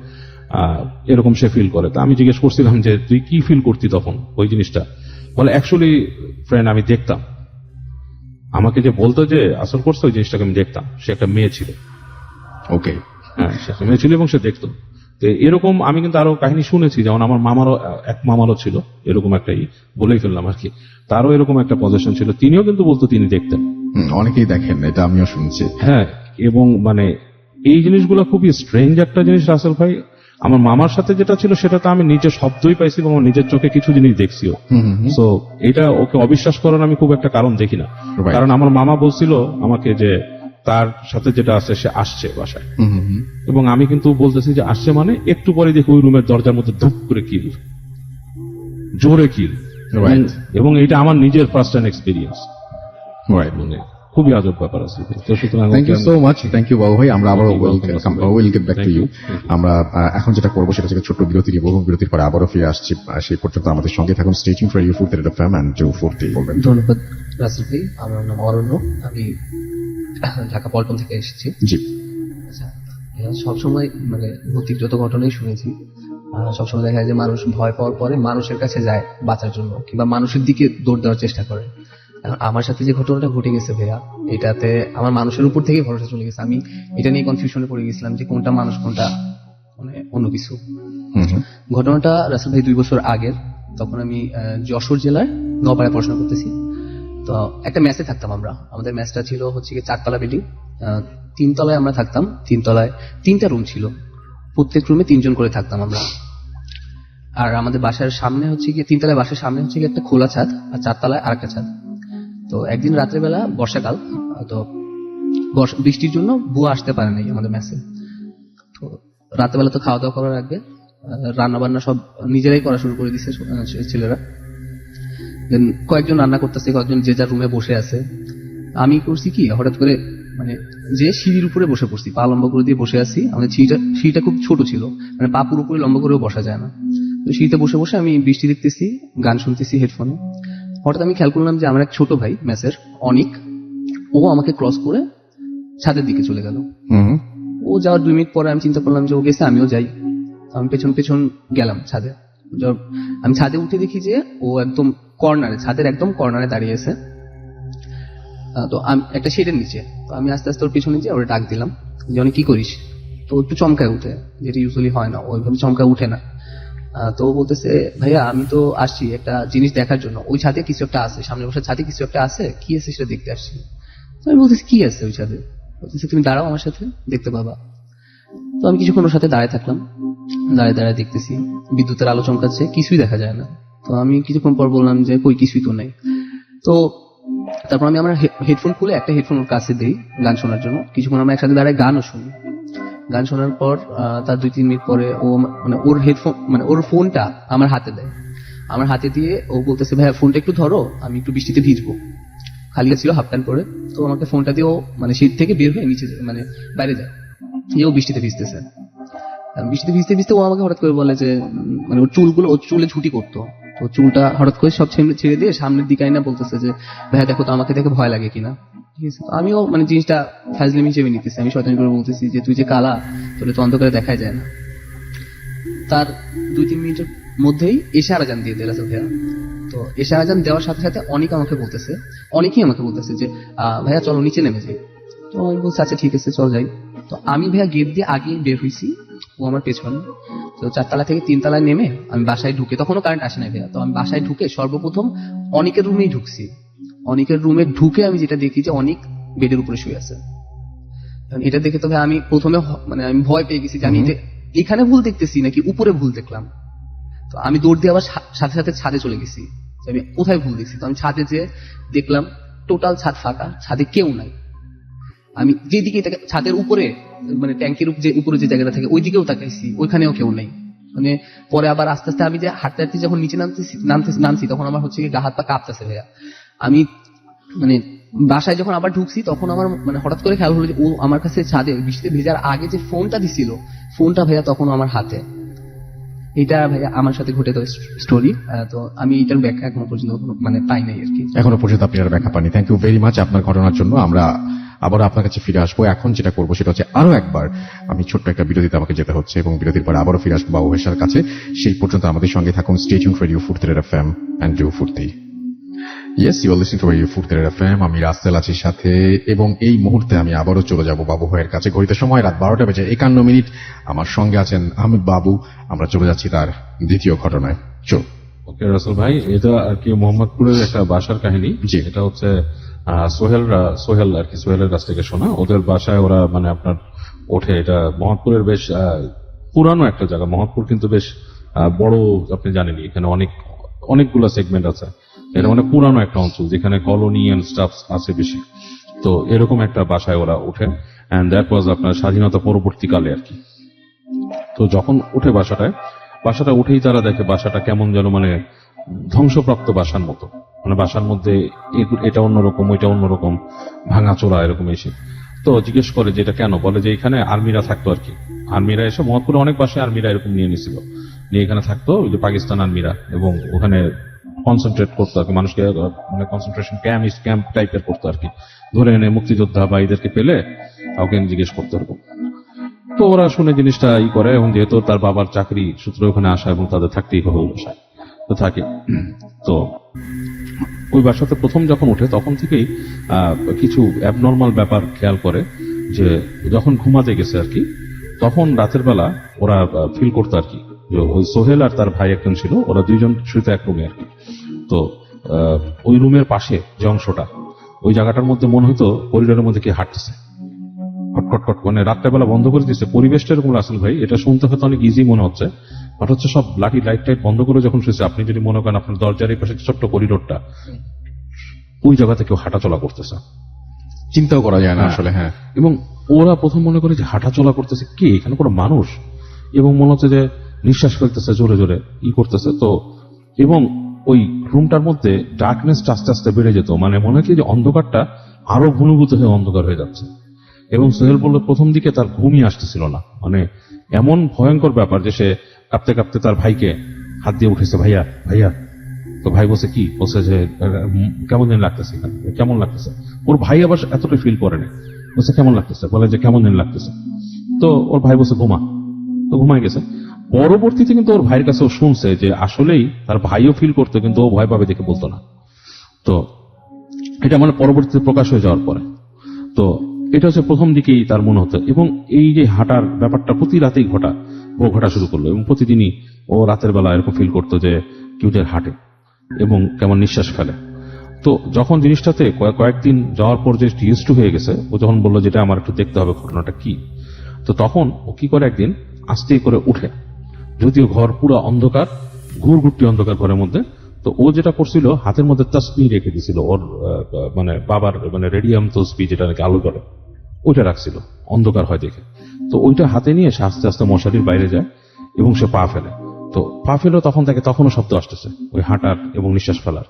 এরকম সে ফিল করে। তা আমি জিজ্ঞেস করছিলাম যে তুই কি ফিল করতি তখন ওই জিনিসটা? বলে অ্যাকচুয়ালি ফ্রেন্ড, আমি দেখতাম, আমাকে যে বলতো যে আসর করছে, ওই জিনিসটাকে আমি দেখতাম। সে একটা মেয়ে ছিল, ওকে, হ্যাঁ সে মেয়ে ছিল এবং সে দেখতো। তো এরকম আমি কিন্তু আরো কাহিনী শুনেছি, যেমন আমার মামারও ছিল এরকম একটা বলেই ফেললাম আর কি, তারও এরকম একটা পজিশন ছিল, তিনিও কিন্তু বলতো তিনি দেখতেন। অনেকেই দেখেন, এটা আমিও শুনছি। হ্যাঁ, এবং মানে এই জিনিসগুলো খুবই স্ট্রেঞ্জ একটা জিনিস রাসেল ভাই। আমার মামার সাথে যেটা ছিল সেটা তো আমি নিজের শব্দই পাইছি এবং আমার নিজের চোখে কিছু জিনিস দেখছিও। সো এটা ওকে অবিশ্বাস করার আমি খুব একটা কারণ দেখি না, কারণ আমার মামা বলছিল আমাকে যে তার সাথে যেটা আছে সে আসছে বাসায়, এবং আমি কিন্তু বলতেছি যে আসছে মানে একটু পরে দেখি ওই রুমের দরজার মধ্যে ধুপ করে কিল, জোরে কিল। এবং এটা আমার নিজের ফার্স্ট হ্যান্ড এক্সপিরিয়েন্স, মানে খুবই আজব ব্যাপার আছে। তো সুতরাং thank you so much, thank you Babu ভাই। আমরা আবারও will get back to you. আমরা এখন যেটা করবো সেটা হচ্ছে ছোট্ট বিরতি নিব, বিরতির পরে আবারও ফিরে আসছি। সেই পর্যন্ত আমাদের সঙ্গে থাকুন। স্টে টিউনড ফর ইউ4 FM and 240 বলবেন। ধন্যবাদ রাসেল ভাই। আমার নাম অরণ্য, আমি ঢাকা পল্টন থেকে এসেছি। জি। আচ্ছা, সবসময় মানে ভৌতিক যত ঘটনাই শুনেছি, সবসময় দেখা যায় যে মানুষ ভয় পাওয়ার পরে মানুষের কাছে যায় বাঁচার জন্য, কিংবা মানুষের দিকে দৌড় দেওয়ার চেষ্টা করে। এখন আমার সাথে যে ঘটনাটা ঘটে গেছে ভাইয়া, এটাতে আমার মানুষের উপর থেকে ভরসা চলে গেছে। আমি এটা নিয়ে কনফিউশনে পড়ে গেছিলাম যে কোনটা মানুষ কোনটা মানে অন্য কিছু। ঘটনাটা রাসেল ভাই 2 বছর আগের। তখন আমি যশোর জেলার নওপাড়ায় পড়াশোনা করতেছি। তো একটা মেসে থাকতাম আমরা, আমাদের মেসটা ছিল হচ্ছে কি 4 তলা বিল্ডিং। তিনতলায় আমরা থাকতাম। তিনতলায় 3টা রুম ছিল, প্রত্যেক রুমে 3 জন করে থাকতাম আমরা। আর আমাদের বাসার সামনে হচ্ছে গিয়ে, 3তলায় বাসার সামনে হচ্ছে গিয়ে একটা খোলা ছাদ, আর 4তলায় আরেকটা ছাদ। তো একদিন রাত্রেবেলা, বর্ষাকাল, তো বৃষ্টির জন্য বুয়া আসতে পারে নাই আমাদের মেসে। তো রাত্রেবেলা তো খাওয়া দাওয়া করার আগে রান্না বান্না সব নিজেরাই করা শুরু করে দিচ্ছে ছেলেরা। দেন কয়েকজন রান্না করতেছে, কয়েকজন যে যার রুমে বসে আছে। আমি করছি কি, হঠাৎ করে মানে যে সিঁড়ির উপরে বসে পড়ছি, পা লম্বা করে দিয়ে বসে আছি। আমাদের সিঁড়িটা খুব ছোট ছিল, মানে পা পুরোপুরি লম্বা করেও বসা যায় না। তো সিঁড়িতে বসে বসে আমি বৃষ্টি দেখতেছি, গান শুনতেছি হেডফোনে। হঠাৎ আমি খেয়াল করলাম যে আমার এক ছোট ভাই মেসের, অনিক, ও আমাকে ক্রস করে ছাদের দিকে চলে গেল। ও যাওয়ার 2 মিনিট পরে আমি চিন্তা করলাম যে ও গেছে, আমিও যাই। আমি পেছন পেছন গেলাম ছাদে। আমি ছাদে উঠে দেখি যে ও একদম কর্নারে, ছাদের একদম কর্নারে দাঁড়িয়ে আছে। তো আমি একটা শেডের নিচে। তো আমি আস্তে আস্তে ওর পিছনে যেয়ে ওরা ডাক দিলাম যে অনেক কি করিস। তো একটু চমকায় উঠে, যেটা ইউজুয়ালি হয় না, ওইভাবে চমকায় উঠে না। তো ও বলতেছে, ভাইয়া আমি তো আসছি একটা জিনিস দেখার জন্য, ওই ছাদে কিছু একটা আছে, সামনে বসে ছাদে কিছু একটা আছে, কি আছে সেটা দেখতে আসছি। তো আমি বলতেছি কি আছে ওই ছাদে। বলতেছে তুমি দাঁড়াও আমার সাথে, দেখতে পাবা। তো আমি কিছুক্ষণ ওর সাথে দাঁড়ায় থাকলাম, দাঁড়ায় দাঁড়ায় দেখতেছি বিদ্যুতের আলো চমকাচ্ছে, কিছুই দেখা যায় না। তো আমি কিছুক্ষণ পর বললাম যে কই কিছুই তো নেই। তো তারপর আমি আমার হেডফোন খুলে একটা হেডফোন ওর কাছে দিই গান শোনার জন্য। কিছুক্ষণ আমরা একসাথে দাঁড়ায় গানও শুনি। গান শোনার পর তার 2-3 মিনিট পরে ও মানে ওর হেডফোন মানে ওর ফোনটা আমার হাতে দেয়। আমার হাতে দিয়ে ও বলতেছে, ভাইয়া ফোনটা একটু ধরো, আমি একটু বৃষ্টিতে ভিজবো। খালি ছিল, হাফ প্যান্ট পরে। তো আমাকে ফোনটা দিয়ে ও মানে শীত থেকে বের হয়ে নিচে মানে বাইরে যায়, যে ও বৃষ্টিতে ভিজতেছে। বৃষ্টিতে ভিজতে ভিজতে ও আমাকে হঠাৎ করে বলে যে মানে ওর চুলে ঝুঁটি করতো। তো চুলটা হঠাৎ করে সব ছেড়ে দিয়ে সামনের দিকে আইনা বলতেছে যে ভাইয়া দেখো তো আমাকে দেখে ভয় লাগে কিনা। ঠিক আছে, তো আমিও মানে জিনিসটা ফাজলামি হিসেবে নিতেছি। আমি শয়তানি করে বলতেছি যে তুই যে কালা, তোর তো অন্ধকারে দেখাই যায় না। তার 2-3 মিনিটের মধ্যেই এশা আজান দিয়ে দিল ভাইয়া। তো এশা আজান দেওয়ার সাথে সাথে অনেকেই আমাকে বলতেছে যে ভাইয়া চলো নিচে নেমে যাই। তো আমি বলছি আচ্ছা ঠিক আছে চল যাই। তো আমি ভাইয়া গেট দিয়ে আগে বের হয়েছি, ও আমার পেছনে। তো 4তলা থেকে 3তলায় নেমে আমি বাসায় ঢুকে, তখনও কারেন্ট আসে নাই ভাইয়া। তো আমি বাসায় ঢুকে সর্বপ্রথম অনেকের রুমেই ঢুকছি। অনেকের রুমে ঢুকে আমি যেটা দেখি যে অনেক বেডের উপরে শুয়ে আছে। এটা দেখে তো ভাই আমি প্রথমে মানে আমি ভয় পেয়ে গেছি, জানি যে এখানে ভুল দেখতেছি নাকি উপরে ভুল দেখলাম। তো আমি দৌড় দিয়ে আবার সাথে সাথে ছাদে চলে গেছি, আমি কোথায় ভুল দেখছি। তো আমি ছাদে যেয়ে দেখলাম টোটাল ছাদ ফাঁকা, ছাদে কেউ নাই। আমি যেদিকে ছাদের উপরে মানে ট্যাঙ্কের উপরে যে জায়গাটা থাকে ওই দিকেও তাকাইছি, ওইখানেও কেউ নেই। মানে পরে আবার আস্তে আস্তে আমি যে হাঁটতে হাঁটতে যখন নিচে নামছি তখন আমার হচ্ছে গা হাত পা কাঁপতেছে ভাইয়া। আমি মানে বাসায় যখন আবার ঢুকছি তখন আমার মানে হঠাৎ করে খেয়াল হলো যে ও আমার কাছে ছাদে বৃষ্টিতে ভেজার আগে যে ফোনটা দিছিল, ফোনটা ভাইয়া তখন আমার হাতে। এটা ভাইয়া আমার সাথে ঘটে তো স্টোরি। তো আমি এটার ব্যাখ্যা এখনো পর্যন্ত মানে পাই নাই আর কি। এখনো পর্যন্ত আপনি আর ব্যাখ্যা পাননি। থ্যাংক ইউ ভেরি মাচ আপনার ঘটনার জন্য। আমরা আবার আপনার কাছে ফিরে আসবো। এখন যেটা করবো সেটা হচ্ছে আরো একবার আমি ছোট্ট একটা বিরতিতে আমাকে যেতে হচ্ছে, এবং বিরতির পরে আবারও ফিরে আসবো বাবু হেসার কাছে। সেই পর্যন্ত আমাদের সঙ্গে থাকুন। Stay tuned radio Foorti FM and radio Foorti. Yes, you are listening to radio Foorti FM। আমি রাস্তেল আছি সাথে, এবং এই মুহূর্তে আমি আবারও চলে যাব বাবু ভাইয়ের কাছে। ঘড়িতে সময় রাত 12:51। আমার সঙ্গে আছেন আহমেদ বাবু। আমরা চলে যাচ্ছি তার দ্বিতীয় ঘটনায়। চল। ওকে রাসেল ভাই, এটা আর কি মোহাম্মদপুরের একটা বাসার কাহিনী। জি। এটা হচ্ছে সোহেল আর কি, সোহেলের কাছ থেকে শোনা। ওদের বাসায় ওরা মানে আপনার ওঠে। এটা মোহাম্মদপুরের বেশ পুরানো একটা জায়গা। মোহাম্মদপুর কিন্তু বেশ বড়, আপনি জানেনই, এখানে অনেকগুলো সেগমেন্ট আছে। এটা মানে পুরানো একটা অঞ্চল যেখানে কলোনি এন্ড স্টাফ আছে বেশি। তো এরকম একটা বাসায় ওরা ওঠে, এন্ড দ্যাট ওয়াজ আপনার স্বাধীনতা পরবর্তীকালে আর কি। তো যখন উঠে বাসাটা উঠেই তারা দেখে বাসাটা কেমন যেন মানে ধ্বংসপ্রাপ্ত বাসার মতো। মানে বাসার মধ্যে এটা অন্যরকম, ওইটা অন্যরকম, ভাঙাচোরা এরকম এসে। তো জিজ্ঞেস করে যে এটা কেন, বলে যে এখানে আর্মিরা থাকতো আর কি। আর্মিরা এসে মোহাম্মদপুরে অনেক বাসায় আর্মিরা এরকম নিয়ে নিয়েছিল, নিয়ে এখানে থাকতো ওই যে পাকিস্তান আর্মিরা, এবং ওখানে কনসেন্ট্রেট করতো আর কি মানুষকে, মানে কনসেন্ট্রেশন ক্যাম্প টাইপের করতো আর কি। ধরে এনে মুক্তিযোদ্ধা বা এদেরকে পেলে কাউকে জিজ্ঞেস করতো এরকম। তো ওরা শুনে জিনিসটা করে, এবং যেহেতু তার বাবার চাকরি সূত্রে ওখানে আসা, এবং তাদের থাকতেই হবে ওই বাসায়, তো থাকে। তো ওই বাসাতে প্রথম যখন ওঠে তখন থেকেই কিছু অ্যাবনর্মাল ব্যাপার খেয়াল করে, যে যখন ঘুমাতে গেছে আর কি, তখন রাতের বেলা ওরা ফিল করতো আর কি, যে ওই সোহেল আর তার ভাই একজন ছিল, ওরা 2 জন শুতে এক রুমে আর কি। তো ওই রুমের পাশে যে অংশটা, ওই জায়গাটার মধ্যে মনে হতো করিডোরের মধ্যে কি হাঁটতেছে, খটখট মানে রাত্রেবেলা বন্ধ করে দিচ্ছে, পরিবেশটা এরকম রাসেল ভাই, এটা শুনতে হয়তো অনেক ইজি মনে হচ্ছে, বাট হচ্ছে সব লাঠি লাইট টাইট বন্ধ করে যখন শুয়েছে, আপনি যদি মনে করেন আপনার দরজার এই পাশে ছোট্ট করিডোরটা, ওই জায়গাতে কেউ হাঁটাচলা করতেছে, চিন্তাও করা যায় না আসলে। হ্যাঁ, এবং ওরা প্রথম মনে করে যে হাঁটাচলা করতেছে কি, এখানে কোনো মানুষ, এবং মনে হচ্ছে যে নিঃশ্বাস ফেলতেছে জোরে জোরে, করতেছে। তো এবং ওই রুমটার মধ্যে ডার্কনেসটা আস্তে আস্তে বেড়ে যেত, মানে মনে হয় কি যে অন্ধকারটা আরো ঘনীভূত হয়ে অন্ধকার হয়ে যাচ্ছে। এবং সোহেল বলল প্রথম দিকে তার ঘুমই আসতেছিল না, মানে এমন ভয়ঙ্কর ব্যাপার যে সে কাঁপতে কাঁপতে তার ভাইকে হাত দিয়ে উঠেছে, ভাইয়া ভাইয়া। তো ভাই বলছে কি, বলছে যে কেমন যেন লাগতেছে, কেমন লাগতেছে। ওর ভাই আবার এতটা ফিল করে না, বলছে কেমন লাগতেছে, বলে যে কেমন যেন লাগতেছে। তো ওর ভাই বলছে ঘুমা, তো ঘুমাই গেছে। পরবর্তীতে কিন্তু ওর ভাইয়ের কাছে ও শুনছে যে আসলেই তার ভাইও ফিল করতো, কিন্তু ও ভয় পাবে দেখে বলতো না। তো এটা মানে পরবর্তীতে প্রকাশ হয়ে যাওয়ার পরে, তো এটা হচ্ছে প্রথম দিকেই তার মনে হতো। এবং এই যে হাঁটার ব্যাপারটা প্রতি রাতেই ঘটা শুরু করলো, এবং প্রতিদিনই ও রাতের বেলা এরকম ফিল করতো যে কেউ যে হাঁটে এবং কেমন নিঃশ্বাস ফেলে। তো যখন জিনিসটাতে কয়েকদিন যাওয়ার পর যে ইউজ টু হয়ে গেছে, ও যখন বললো যেটা আমার একটু দেখতে হবে ঘটনাটা কি, তো তখন ও কি করে একদিন আস্তে করে উঠে, যদিও ঘর পুরো অন্ধকার, ঘুরঘুরটি অন্ধকার ঘরের মধ্যে। তো ও যেটা করছিল, হাতের মধ্যে তসবিহ রেখে দিছিল, ওর মানে বাবার মানে রেডিয়াম তসবিহ যেটা নাকি আলো করে, ওইটা রাখছিল, অন্ধকার হয় দেখে। তো ওইটা হাতে নিয়ে সে আস্তে আস্তে মশারির বাইরে যায় এবং সে পা ফেলে। তো পা ফেলো তখন তাকে তখনও শব্দ আসতেছে ওই হাঁটার এবং নিঃশ্বাস ফেলার।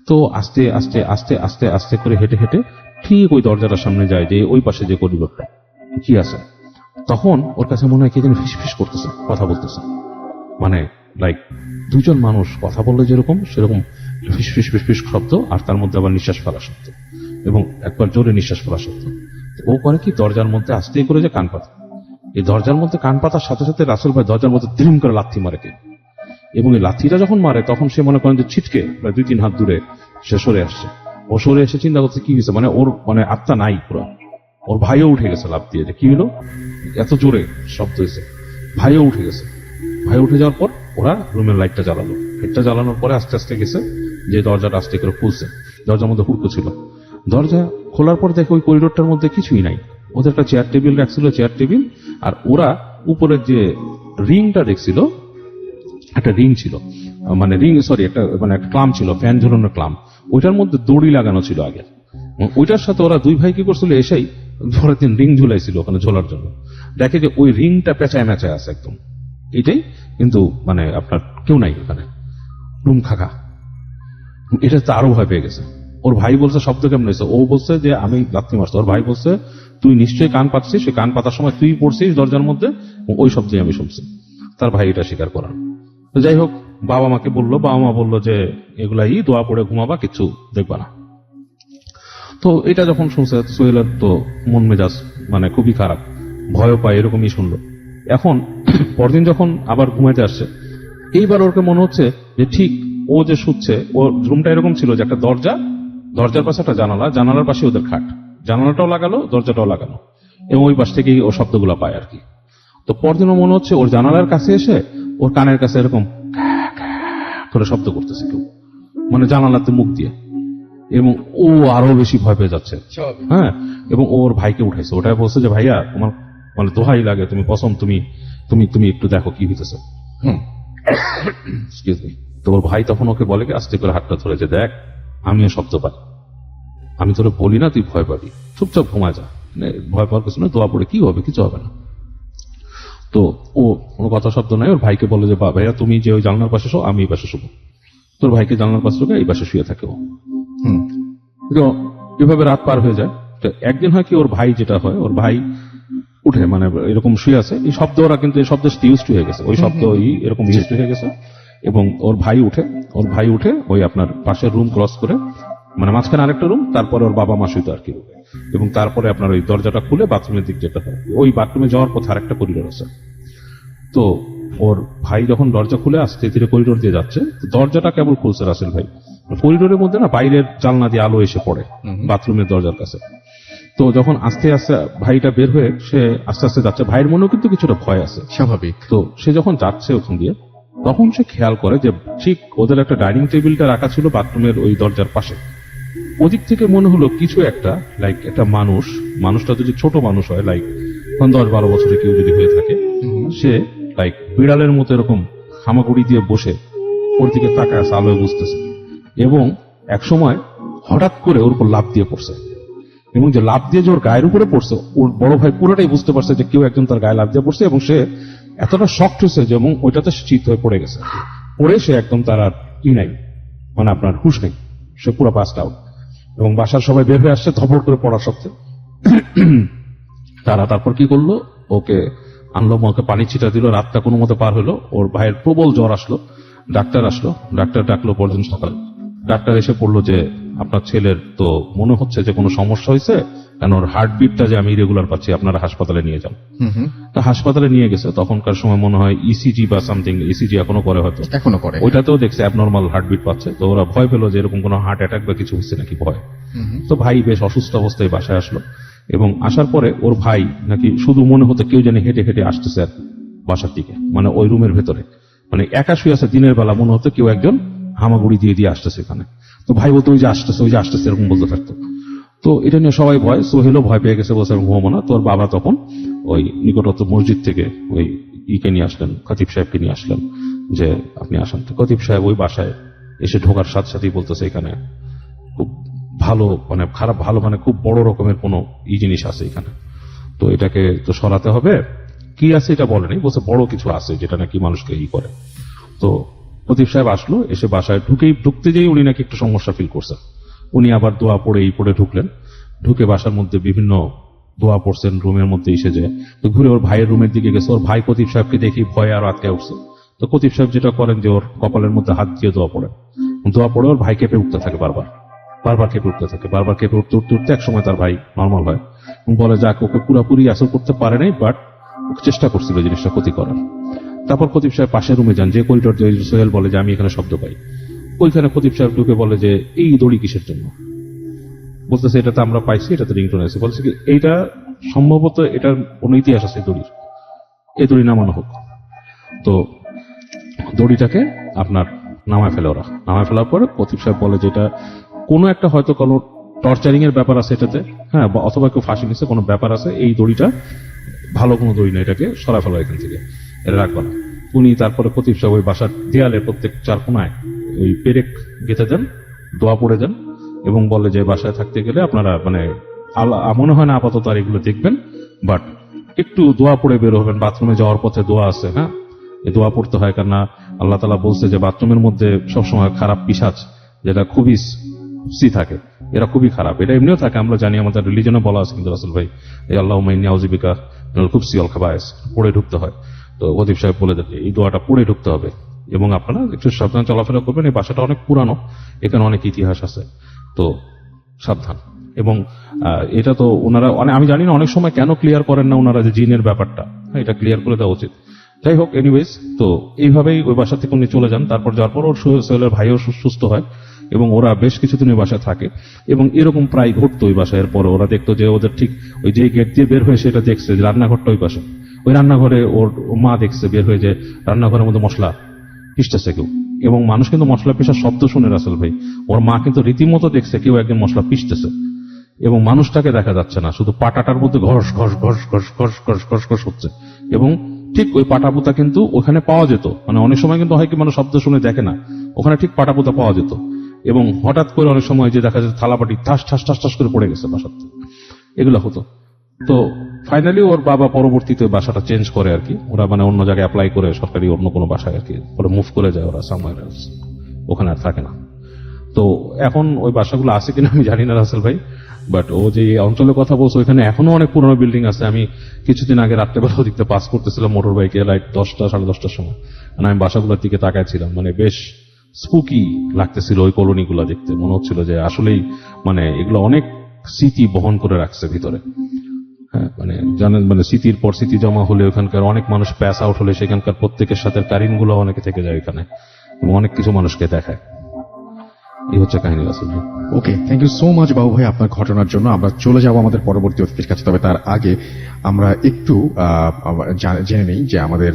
তো আস্তে আস্তে আস্তে আস্তে আস্তে করে হেঁটে হেঁটে ঠিক ওই দরজাটার সামনে যায়, যে ওই পাশে যে করিডোরটা কি আছে। তখন ওর কাছে মনে হয় কে যেন ফিসফিস করতেছে, কথা বলতেছে, মানে লাইক দুজন মানুষ কথা বললে যেরকম সেরকম ফিসফিস ফিসফিস শব্দ, আর তার মধ্যে আবার নিঃশ্বাস ফেলা শব্দ, এবং একবার জোরে নিঃশ্বাস ফেলা শব্দ। ও করে কি, দরজার মধ্যে আস্তে করে যে কান পাতা, এই দরজার মধ্যে কান পাতার সাথে সাথে রাসেল ভাই দরজার মধ্যে দ্রিম করে লাথি মারে কে, এবং এই লাথিটা যখন মারে তখন সে মনে করেন যে ছিটকে প্রায় 2-3 হাত দূরে সে সরে আসছে। ও সরে এসে চিন্তা করছে কি হয়েছে, মানে ওর মানে আত্মা নাই পুরো। ওর ভাইও উঠে গেছে লাফ দিয়ে, যে কি হলো, এত জোরে শব্দ হয়েছে, ভাইও উঠে গেছে। ভাই উঠে যাওয়ার পর ওরা রুমের লাইটটা জ্বালালো, লাইটটা জ্বালানোর পরে আস্তে আস্তে গেছে, যে দরজাটা আস্তে করে খুলছে, দরজার মধ্যে হুড়কো ছিল। দরজা খোলার পর দেখে ওই করিডোরটার মধ্যে কিছুই নাই, ওদের একটা চেয়ার টেবিল রাখছিল, চেয়ার টেবিল, আর ওরা উপরের যে রিংটা দেখছিল, একটা রিং ছিল, মানে রিং সরি একটা মানে একটা ক্লাম ছিল, ফ্যান ঝুলানোর ক্লাম, ওইটার মধ্যে দড়ি লাগানো ছিল আগে। ওইটার সাথে ওরা দুই ভাই কি করছিল, এসেই পরের দিন রিং ঝুলাইছিল ওখানে ঝোলার জন্য। দেখে যে ওই রিংটা পেঁচায় মেঁচায় আছে একদম, এটাই কিন্তু মানে আপনার কেউ নাই ওখানে, রুম খাকা। এটা তো আরো ভয় পেয়ে গেছে। ওর ভাই বলছে শব্দ কেমন হয়েছে, ও বলছে যে আমি লাথি মারছি। ওর ভাই বলছে তুই নিশ্চয়ই কান পাচ্ছিস, সে কান পাতার সময় তুই পড়ছিস দরজার মধ্যে, ওই শব্দই আমি শুনছি। তার ভাই এটা স্বীকার করার। তো যাই হোক, বাবা মাকে বললো, বাবা মা বললো যে এগুলাই দোয়া পড়ে ঘুমাবা, কিছু দেখবা না। তো এটা যখন শুনছে সোহেলের তো মন মেজাজ মানে খুবই খারাপ, ভয় পায়, এরকমই শুনলো। এখন পরদিন যখন আবার ঘুমাইতে আসছে, এইবার ওরকে মনে হচ্ছে যে ঠিক ও যে শুচ্ছে, ওর রুমটা এরকম ছিল যে একটা দরজা, দরজার পাশে একটা জানালা, জানালার পাশে ওদের খাট, জানালাটাও লাগালো দরজাটাও লাগানো, এবং ওই পাশ থেকেই ও শব্দগুলো পায় আর কি। তো পরদিনও মনে হচ্ছে ওর জানালার কাছে এসে ওর কানের কাছে এরকম করে শব্দ করতেছে কেউ, মানে জানালাতে মুখ দিয়ে, এবং ও আরো বেশি ভয় পেয়ে যাচ্ছে। হ্যাঁ, এবং ওর ভাইকে উঠাইছে, ওটাই বলছে যে ভাইয়া তোমার মানে দোহাই লাগে, তুমি কসম, তুমি তুমি তুমি একটু দেখো কি হইতেছে। Excuse me. তো ওর ভাই তখন ওকে বলে কি আস্তে করে হাতটা ধরে, যে দেখ আমিও শব্দ পাই, আমি তোরে বলি না তুই ভয় পাবি, চুপচাপ ঘুমায় যা, ভয় পাওয়ার কিছু না, দোয়া পড়ে কি হবে, কিছু হবে না। তো ও কোনো কথা শব্দ নাই, ওর ভাইকে বলে যে ভাইয়া তুমি যে ওই জানলার পাশে শো, আমি এই পাশে শুবো। তোর ভাইকে জানলার পাশে ঢোকে, এই পাশে শুয়ে থাকে ও। তো এভাবে রাত পার হয়ে যায়। তো একদিন হয় কি, ওর ভাই যেটা হয়, ওর ভাই উঠে মানে এরকম শুয়ে আছে, এই শব্দ ওরা কিন্তু এই শব্দ ইউজ হয়ে গেছে, ওই শব্দ এরকম ইউজ হয়ে গেছে। এবং ওর ভাই উঠে ওই আপনার পাশের রুম ক্রস করে, মানে মাঝখানে আরেকটা রুম, তারপরে ওর বাবা মা শুইতো আর কি, এবং তারপরে আপনার ওই দরজাটা খুলে বাথরুমের দিক যেতে হয়, ওই বাথরুমে যাওয়ার পথে আরেকটা করিডোর আছে। তো ওর ভাই যখন দরজা খুলে আস্তে ধীরে করিডোর দিয়ে যাচ্ছে, দরজাটা কেবল খুলছে রাসেল ভাই, করিডোরের মধ্যে না বাইরের জানলা দিয়ে আলো এসে পড়ে বাথরুমের দরজার কাছে। তো যখন আস্তে আস্তে ভাইটা বের হয়ে সে আস্তে আস্তে যাচ্ছে, ভাইয়ের মনেও কিন্তু কিছুটা ভয় আছে, স্বাভাবিক। তো সে যখন যাচ্ছে ওখান দিয়ে, তখন সে খেয়াল করে যে ঠিক ওদের একটা ডাইনিং টেবিলটা রাখা ছিল বাথরুমের ওই দরজার পাশে। ওদিক থেকে মনে হলো কিছু একটা লাইক একটা মানুষটা যদি ছোট মানুষ হয়, লাইক 10-12 বছরের কেউ যদি হয়ে থাকে, সে লাইক বিড়ালের মতো এরকম হামাগুড়ি দিয়ে বসে ওর দিকে তাকায় আছে, আলোয় বুঝতেছে, এবং এক সময় হঠাৎ করে ওর উপর লাফ দিয়ে পড়ছে, এবং যে লাফ দিয়ে যে ওর গায়ের উপরে পড়ছে, ওর বড় ভাই পুরোটাই বুঝতে পারছে যে কেউ একজন তার গায়ে লাফ দিয়ে পড়ছে, এবং সে এতটা শক্ট হয়েছে যে এবং ওইটাতে চিত হয়ে পড়ে গেছে। পড়ে সে একদম তার আর ই নাই, মানে আপনার হুশ নেই, সে পুরো পাস্ট আউট। এবং বাসার সবাই বের হয়ে আসছে ধপড় করে পড়া সত্ত্বেও। তারা তারপর কি করলো, ওকে আনলো, ওকে পানি ছিটা দিল, রাতটা কোনো মতে পার হলো। ওর ভাইয়ের প্রবল জ্বর আসলো, ডাক্তার আসলো, ডাক্তার ডাকলো পরদিন সকাল। ডাক্তার এসে পড়লো যে আপনার ছেলের তো মনে হচ্ছে যে কোনো সমস্যা হয়েছে, কারণ ওর হার্টবিটটা যে আমি ইরেগুলার পাচ্ছি, আপনারা হাসপাতালে নিয়ে যান। তা হাসপাতালে নিয়ে গেছে, তখনকার সময় মনে হয় ইসিজি বা সামথিং, ইসিজি এখনো করে হয়তো, এখনো করে, ওইটাতেও দেখছে অ্যাবনর্মাল হার্টবিট পাচ্ছে। তো ওরা ভয় পেলো যে এরকম কোনো হার্ট অ্যাটাক বা কিছু হচ্ছে নাকি, ভয়। তো ভাই বেশ অসুস্থ অবস্থায় বাসায় আসলো, এবং আসার পরে ওর ভাই নাকি শুধু মনে হতো কেউ যেন হেঁটে হেঁটে আসতেছে আর বাসার দিকে, মানে ওই রুমের ভেতরে, মানে একা শুয়ে আছে দিনের বেলা, মনে হতো কেউ একজন হামাগুড়ি দিয়ে দিয়ে আসতেছে এখানে। তো ভাই বলতো ওই যে আসতেছে, ওই যে আসতেছে, এরকম বলতে থাকতো। তো এটা নিয়ে সবাই ভয়, সোহেলও ভয় পেয়ে গেছে, বলছে আমি ঘুমাবো না। তোর বাবা তখন ওই নিকটস্থ মসজিদ থেকে ওই ইকে নিয়ে আসলেন, খতিব সাহেবকে নিয়ে আসলেন, যে আপনি আসেন। তো খতিব সাহেব ওই বাসায় এসে ঢোকার সাথে সাথেই বলতেছে এখানে খুব ভালো, মানে খারাপ ভালো, মানে খুব বড় রকমের কোন জিনিস আছে এখানে, তো এটাকে তো সরাতে হবে। কি আছে এটা বলেনি, বলছে বড় কিছু আছে যেটা নাকি মানুষকে করে। তো খতিব সাহেব আসলো, এসে বাসায় ঢুকতে যেই উনি নাকি একটু সমস্যা ফিল করছেন। উনি আবার দোয়া পড়ে পড়ে ঢুকলেন, ঢুকে বাসার মধ্যে বিভিন্ন দোয়া পড়ছেন, রুমের মধ্যে এসে যায়। তো ঘুরে ওর ভাইয়ের রুমের দিকে গেছে, ওর ভাই খতিব সাহেবকে দেখি ভয়ে আরো আটকে উঠছে। তো খতিব সাহেব যেটা করেন যে ওর কপালের মধ্যে হাত দিয়ে দোয়া পড়েন, দোয়া পড়ে ওর ভাই কেঁপে উঠতে থাকে, বারবার কেঁপে উঠতে থাকে, বারবার কেঁপে উঠতে উঠতে উঠতে এক সময় তার ভাই নর্মাল হয়, এবং বলে যাক ওকে পুরোপুরি আসর করতে পারে নাই, বাট চেষ্টা করছিল জিনিসটা ক্ষতি করার। তারপর খতিব সাহেব পাশের রুমে যান, যে করিডোর দিয়ে সোহেল বলে যে আমি এখানে শব্দ পাই, ওইখানে খতিব সাহেব ঢুকে বলে যে এই দড়ি কিসের জন্য, বলতেছে এটা তো আমরা পাইছি, এটাতে রিংটোন আছে। বলছে কি এইটা সম্ভবত এটার কোন ইতিহাস আছে দড়ির, এই দড়ি নামানো হোক। তো দড়িটাকে আপনার নামায় ফেলে, ওরা নামায় ফেলার পরে খতিব সাহেব বলে যে এটা কোনো একটা হয়তো কোনো টর্চারিং এর ব্যাপার আছে এটাতে, হ্যাঁ, অথবা কেউ ফাঁসি নিচ্ছে, কোনো ব্যাপার আছে, এই দড়িটা ভালো কোনো দড়ি না, এটাকে সরা ফেলো এখান থেকে, এটা রাখবা না। উনি তারপরে খতিব সাহেব ওই বাসার দেয়ালে প্রত্যেক 4 কোণায় ওই পেরেক গেঁথে দেন, দোয়া পড়ে দেন, এবং বলে যে বাসায় থাকতে গেলে আপনারা মানে মনে হয় না আপাতত আর এগুলো দেখবেন, বাট একটু দোয়া পড়ে বের হবেন। বাথরুমে যাওয়ার পথে দোয়া আছে, হ্যাঁ, এই দোয়া পড়তে হয়, কারণ আল্লাহ তাআলা বলছে যে বাথরুমের মধ্যে সবসময় খারাপ পিশাচ, যেটা খুবই থাকে, এরা খুবই খারাপ। এটা এমনিও থাকে, আমরা জানি, আমাদের রিলিজনে বলা আছে, কিন্তু রাসূল ভাই এই আল্লাহুম্মা ইন্নী আউযু বিকা মিনাল খুবসি ওয়াল খাবায়েস পড়ে ঢুকতে হয়। তো খতিব সাহেব বলে দেন এই দোয়াটা পড়ে ঢুকতে হবে, এবং আপনারা একটু সাবধান চলাফেরা করবেন। এই বাসাটা অনেক পুরানো, এখানে অনেক ইতিহাস আছে, তো সাবধান। এবং এটা তো ওনারা আমি জানি না অনেক সময় কেন ক্লিয়ার করেন না ওনারা যে জিনের ব্যাপারটা, এটা ক্লিয়ার করে দেওয়া উচিত। যাই হোক, এনিওয়েজ, তো এইভাবেই ওই বাসা থেকে উনি চলে যান। তারপর যাওয়ার পর ওর সোহেলের ভাইও সুস্থ হয়, এবং ওরা বেশ কিছুদিন ওই বাসায় থাকে। এবং এরকম প্রায় ঘটতো ওই বাসায়। এরপরে ওরা দেখতো যে ওদের ঠিক ওই যে গেট দিয়ে বের হয়ে সেটা দেখছে যে রান্নাঘরটা ওই পাশে, ওই রান্নাঘরে ওর মা দেখছে বের হয়ে যে রান্নাঘরের মধ্যে মশলা পিষতেছে কেউ, এবং মানুষ কিন্তু মশলা পিষার শব্দ শুনে রাসেল ভাই, ওর মা কিন্তু রীতিমতো দেখছে কেউ একজন মশলা পিষতেছে, এবং মানুষটাকে দেখা যাচ্ছে না, শুধু পাটাটার মধ্যে ঘস ঘস ঘস ঘস ঘস ঘস ঘস ঘস হচ্ছে। এবং ঠিক ওই পাটাপুতা কিন্তু ওখানে পাওয়া যেত, মানে অনেক সময় কিন্তু হয় কি মানুষ শব্দ শুনে দেখে না, ওখানে ঠিক পাটাপুতা পাওয়া যেত। এবং হঠাৎ করে অনেক সময় যে দেখা যায় থালাবাটি ঠাস ঠাস ঠাস ঠাস করে পড়ে গেছে বাসার, এগুলো হতো। তো ফাইনালি ওর বাবা পরবর্তীতে বাসাটা চেঞ্জ করে আর কি, ওরা মানে অন্য জায়গায় অ্যাপ্লাই করে সরকারি অন্য কোনো বাসায় আর কি, পরে মুভ করে যায় ওরা সামওয়্যার এলস, ওখানে আর থাকে না। তো এখন ওই বাসাগুলো আছে কিনা আমি জানি না রাসেল ভাই, বাট ও যে অঞ্চলের কথা বলছো ওইখানে এখনো অনেক পুরনো বিল্ডিং আছে। আমি কিছুদিন আগে রাত্রেবেলা ওদিকতে পাস করতেছিলাম মোটর বাইকে, লাইক 10টা সাড়ে 10টার সময়, আমি বাসাগুলোর দিকে তাকাইছিলাম, মানে বেশ স্পুকি লাগতেছিল ওই কলোনিগুলো দেখতে। মনে হচ্ছিল যে আসলেই মানে এগুলো অনেক স্মৃতি বহন করে রাখছে ভিতরে। হ্যাঁ, মানে জানেন, মানে স্মৃতির পর স্মৃতি জমা হলে ওখানকার অনেক মানুষ প্যাস আউট হলে সেখানকার প্রত্যেকের সাথে কারিনগুলো অনেকে থেকে যায় এখানে, এবং অনেক কিছু মানুষকে দেখায়। এই হচ্ছে কাহিনী রাসেল ভাই। ওকে, থ্যাংক ইউ সো মাচ বাবু ভাই আপনার ঘটনার জন্য। আমরা চলে যাব আমাদের পরবর্তী অতিথির কাছে, তবে তার আগে আমরা একটু জেনে নেই যে আমাদের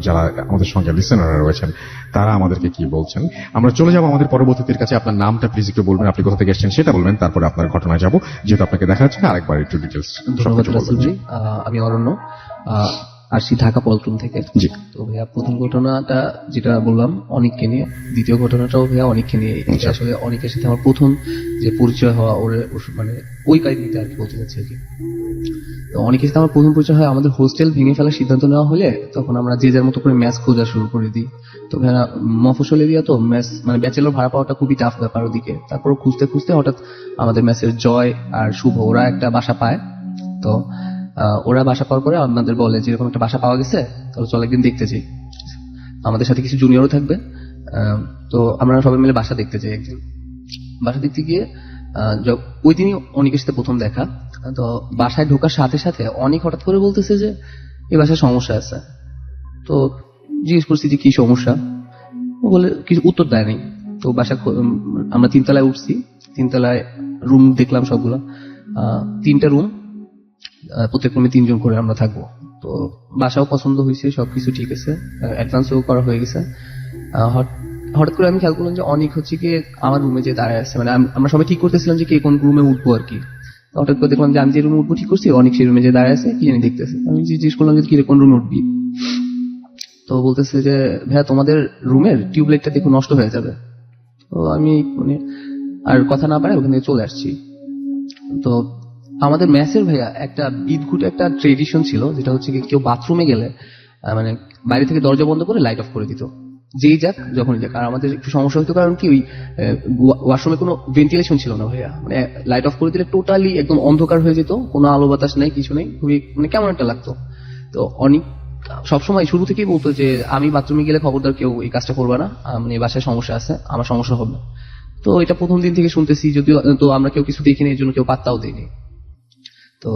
যারা আমাদের সঙ্গে লিসেনাররা রয়েছেন তারা আমাদেরকে কি বলছেন। আমরা চলে যাব আমাদের পরবর্তীদের কাছে। আপনার নামটা প্লিজ একটু বলবেন, আপনি কোথা থেকে এসেছেন সেটা বলবেন, তারপরে আপনার ঘটনায় যাব। যেহেতু আপনাকে দেখা যাচ্ছে না, আরেকবার একটু ডিটেলস। ধন্যবাদ রাসেল ভাই। আমি অরণ্য, আসছি ঢাকা পল্টন থেকে। জি। তো ভাইয়া প্রথম ঘটনাটা যেটা বললাম অনেককে নিয়ে, দ্বিতীয় ঘটনাটাও ভাইয়া অনেককে নিয়ে। এটা আসলে অনেকের সাথে আমার প্রথম যে পরিচয় হওয়া, মানে ওই কাহিনীটা আর কি বলতে চাচ্ছি আর কি। তো অনেকের সাথে আমার প্রথম পরিচয় হয় আমাদের হোস্টেল ভেঙে ফেলার সিদ্ধান্ত নেওয়া হলে, তখন আমরা যে যার মতো করে ম্যাচ খোঁজা শুরু করে দিই। তো ভাইয়া মফস্বল এরিয়া তো ম্যাচ মানে ব্যাচেলর ভাড়া পাওয়াটা খুবই টাফ ব্যাপার ওদিকে। তারপর খুঁজতে খুঁজতে হঠাৎ আমাদের ম্যাচের জয় আর শুভ ওরা একটা বাসা পায়। তো ওরা বাসা পাওয়ার পরে আমাদের বলে যে এরকম একটা বাসা পাওয়া গেছে, তাহলে চল একদিন দেখতে যাই, আমাদের সাথে কিছু জুনিয়রও থাকবে। তো আমরা সবাই মিলে বাসা দেখতে যাই। একদিন বাসা দেখতে গিয়ে ওই দিনই অনেকের সাথে প্রথম দেখা। তো বাসায় ঢোকার সাথে সাথে অনেক হঠাৎ করে বলতেছে যে এই বাসায় সমস্যা আছে। তো জিজ্ঞেস করছি যে কি সমস্যা, ও বলে কিছু উত্তর দেয়নি। তো আমরা 3 তলায় উঠছি, 3 তলায় রুম দেখলাম সবগুলো, 3টা রুম, প্রত্যেক রুমে 3 জন করে আমরা থাকবো। তো বাসাও পছন্দ হয়েছে, সবকিছু ঠিক আছে, অ্যাডভান্সও করা হয়ে গেছে। হঠাৎ করে আমি খেয়াল করলাম যে অনেক হচ্ছে কি আমার রুমে যে দাঁড়ায় আছে, মানে আমরা সবাই ঠিক করতেছিলাম যে কে কোন রুমে উঠবো আর কি। হঠাৎ করে দেখলাম যে আমি যে রুমে উঠবো ঠিক করছি, অনেক সেই রুমে যে দাঁড়ায় আছে কি জানি দেখতেছে। আমি জিজ্ঞেস করলাম যে কি কোন রুমে উঠবি। তো বলতেছে যে ভাইয়া তোমাদের রুমের টিউবলাইটটা দেখো নষ্ট হয়ে যাবে। তো আমি মানে আর কথা না পারে ওখান থেকে চলে আসছি। তো আমাদের ম্যাচের ভাইয়া একটা বিদঘুট একটা ট্রেডিশন ছিল, যেটা হচ্ছে কি কেউ বাথরুমে গেলে মানে বাইরে থেকে দরজা বন্ধ করে লাইট অফ করে দিত, যেই যাক যখনই যাক। আর আমাদের একটু সমস্যা হতো, কারণ কি ওই ওয়াশরুমে কোনো ভেন্টিলেশন ছিল না ভাইয়া, মানে লাইট অফ করে দিলে টোটালি একদম অন্ধকার হয়ে যেত, কোনো আলো বাতাস নেই, কিছু নেই, খুবই মানে কেমন একটা লাগতো। তো অনেক সবসময় শুরু থেকেই বলতো যে আমি বাথরুমে গেলে খবরদার কেউ এই কাজটা করবে না, মানে বাসায় সমস্যা আছে, আমার সমস্যা হবে। তো এটা প্রথম দিন থেকে শুনতেছি, যদিও তো আমরা কেউ কিছু দেখিনি, এই জন্য কেউ পাত্তাও দেয়নি। তো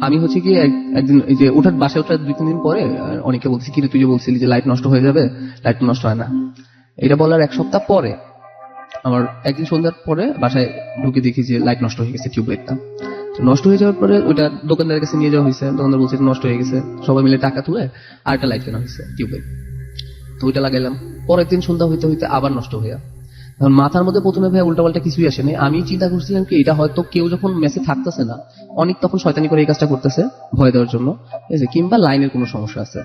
আমি হচ্ছে কি একদিন এই যে বাসায় ওঠার 2-3 দিন পরে অনেকে বলছি কি তুই যে বলছিলি যে লাইট নষ্ট হয়ে যাবে, লাইট নষ্ট হয় না। এটা বলার 1 সপ্তাহ পরে আমার একদিন সন্ধ্যার পরে বাসায় ঢুকে দেখি যে লাইট নষ্ট হয়ে গেছে, টিউবলাইটটা নষ্ট হয়ে যাওয়ার পরে ওইটা দোকানদারের কাছে নিয়ে যাওয়া হয়েছে। দোকানদার বলছে নষ্ট হয়ে গেছে, সবাই মিলে টাকা তুলে আরেকটা লাইট কেনা হয়েছে টিউবলাইট। তো ওইটা লাগাইলাম, পরের দিন সন্ধ্যা হইতে হইতে আবার নষ্ট হইয়া। এখন মাথার মধ্যে প্রথমে ভাই উল্টাপাল্টা কিছুই আসেনি। আমি চিন্তা করছিলাম কি এটা হয়তো কেউ যখন মেসে থাকতেছে না, অনেক তখন শয়তানি করে এই কাজটা করতেছে ভয় দেওয়ার জন্য, ঠিক আছে, কিংবা লাইনের কোনো সমস্যা আছে।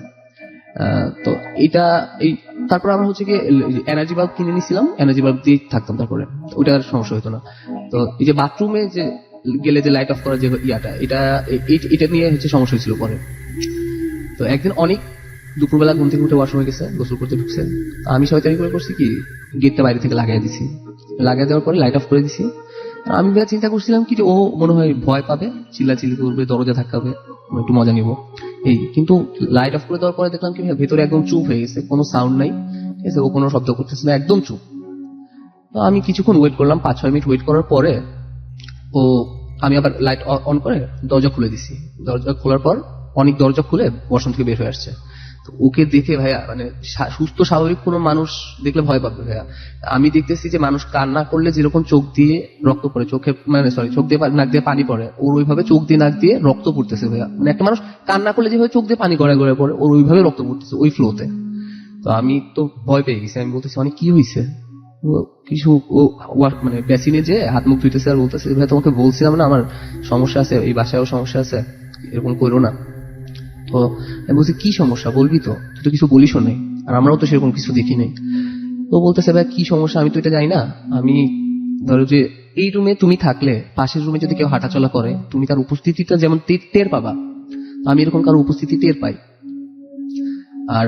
তো এটা এই তারপর আমরা হচ্ছে কি এনার্জি বাল্ব কিনে নিয়েছিলাম, এনার্জি বাল্ব দিয়ে থাকতাম, তারপরে ওইটা আর সমস্যা হতো না। তো এই যে বাথরুমে যে গেলে যে লাইট অফ করার যে ইয়াটা, এটা নিয়ে হচ্ছে সমস্যা হয়েছিল পরে। তো একদিন অনেক দুপুরবেলা ঘুম থেকে উঠে ওয়াশরুমে গেছে, গোসল করতে ঢুকছে। আমি শয়তানি করে করছি কি গেটটা বাইরে থেকে লাগিয়ে দিছি, লাগিয়ে দেওয়ার পরে লাইট অফ করে দিছি। আমি চিন্তা করছিলাম কি যে ও মনে হয় ভয় পাবে, চিল্লাচিল্লি করবে, দরজা ধাক্কাবে, একটু মজা নিব এই। কিন্তু লাইট অফ করে দেওয়ার পরে দেখলাম কি ভেতরে একদম চুপ হয়ে গেছে, কোনো সাউন্ড নাই, ঠিক আছে, ও কোনো শব্দ করতেছে না, একদম চুপ। তো আমি কিছুক্ষণ ওয়েট করলাম, 5-6 মিনিট ওয়েট করার পরে আমি আবার লাইট অন করে দরজা খুলে দিছি। দরজা খোলার পর অনেক দরজা খুলে ওয়াশরুম থেকে বের হয়ে আসছে। তো ওকে দেখে ভাইয়া মানে সুস্থ স্বাভাবিক কোনো মানুষ দেখলে ভয় পাবে ভাইয়া। আমি দেখতেছি যে মানুষ কান্না করলে যেরকম চোখ দিয়ে রক্ত পড়ে, চোখে মানে চোখ দিয়ে নাক দিয়ে পানি পড়ে, ওর ওইভাবে চোখ দিয়ে নাক দিয়ে রক্ত পড়তেছে ভাইয়া। মানে একটা মানুষ কান্না করলে যেভাবে চোখ দিয়ে পানি গড়ায় গড়ায় পড়ে, ওর ওইভাবে রক্ত পড়তেছে ওই ফ্লোতে। তো আমি তো ভয় পেয়ে গেছি, আমি বলতেছি অনেক কি হয়েছে, কিছু মানে বেসিনে যে হাত মুখ ধুইতেছে আর বলতেছে ভাই তোমাকে বলছিলাম না আমার সমস্যা আছে, এই বাসায়ও সমস্যা আছে, এরকম করো না। তো আমি বলছি কি সমস্যা বলবি তো, তুই তো কিছু বলিস নাই, আর আমরাও তো সেরকম কিছু দেখি নাই। তো বলতেছে ভাই কি সমস্যা, আমি তো এটা জানি না। আমি ধরো যে এই রুমে তুমি থাকলে পাশের রুমে যদি কেউ হাঁটাচলা করে, তুমি তার উপস্থিতিটা যেমন টের পাবা, আমি এরকম কারো উপস্থিতি টের পাই। আর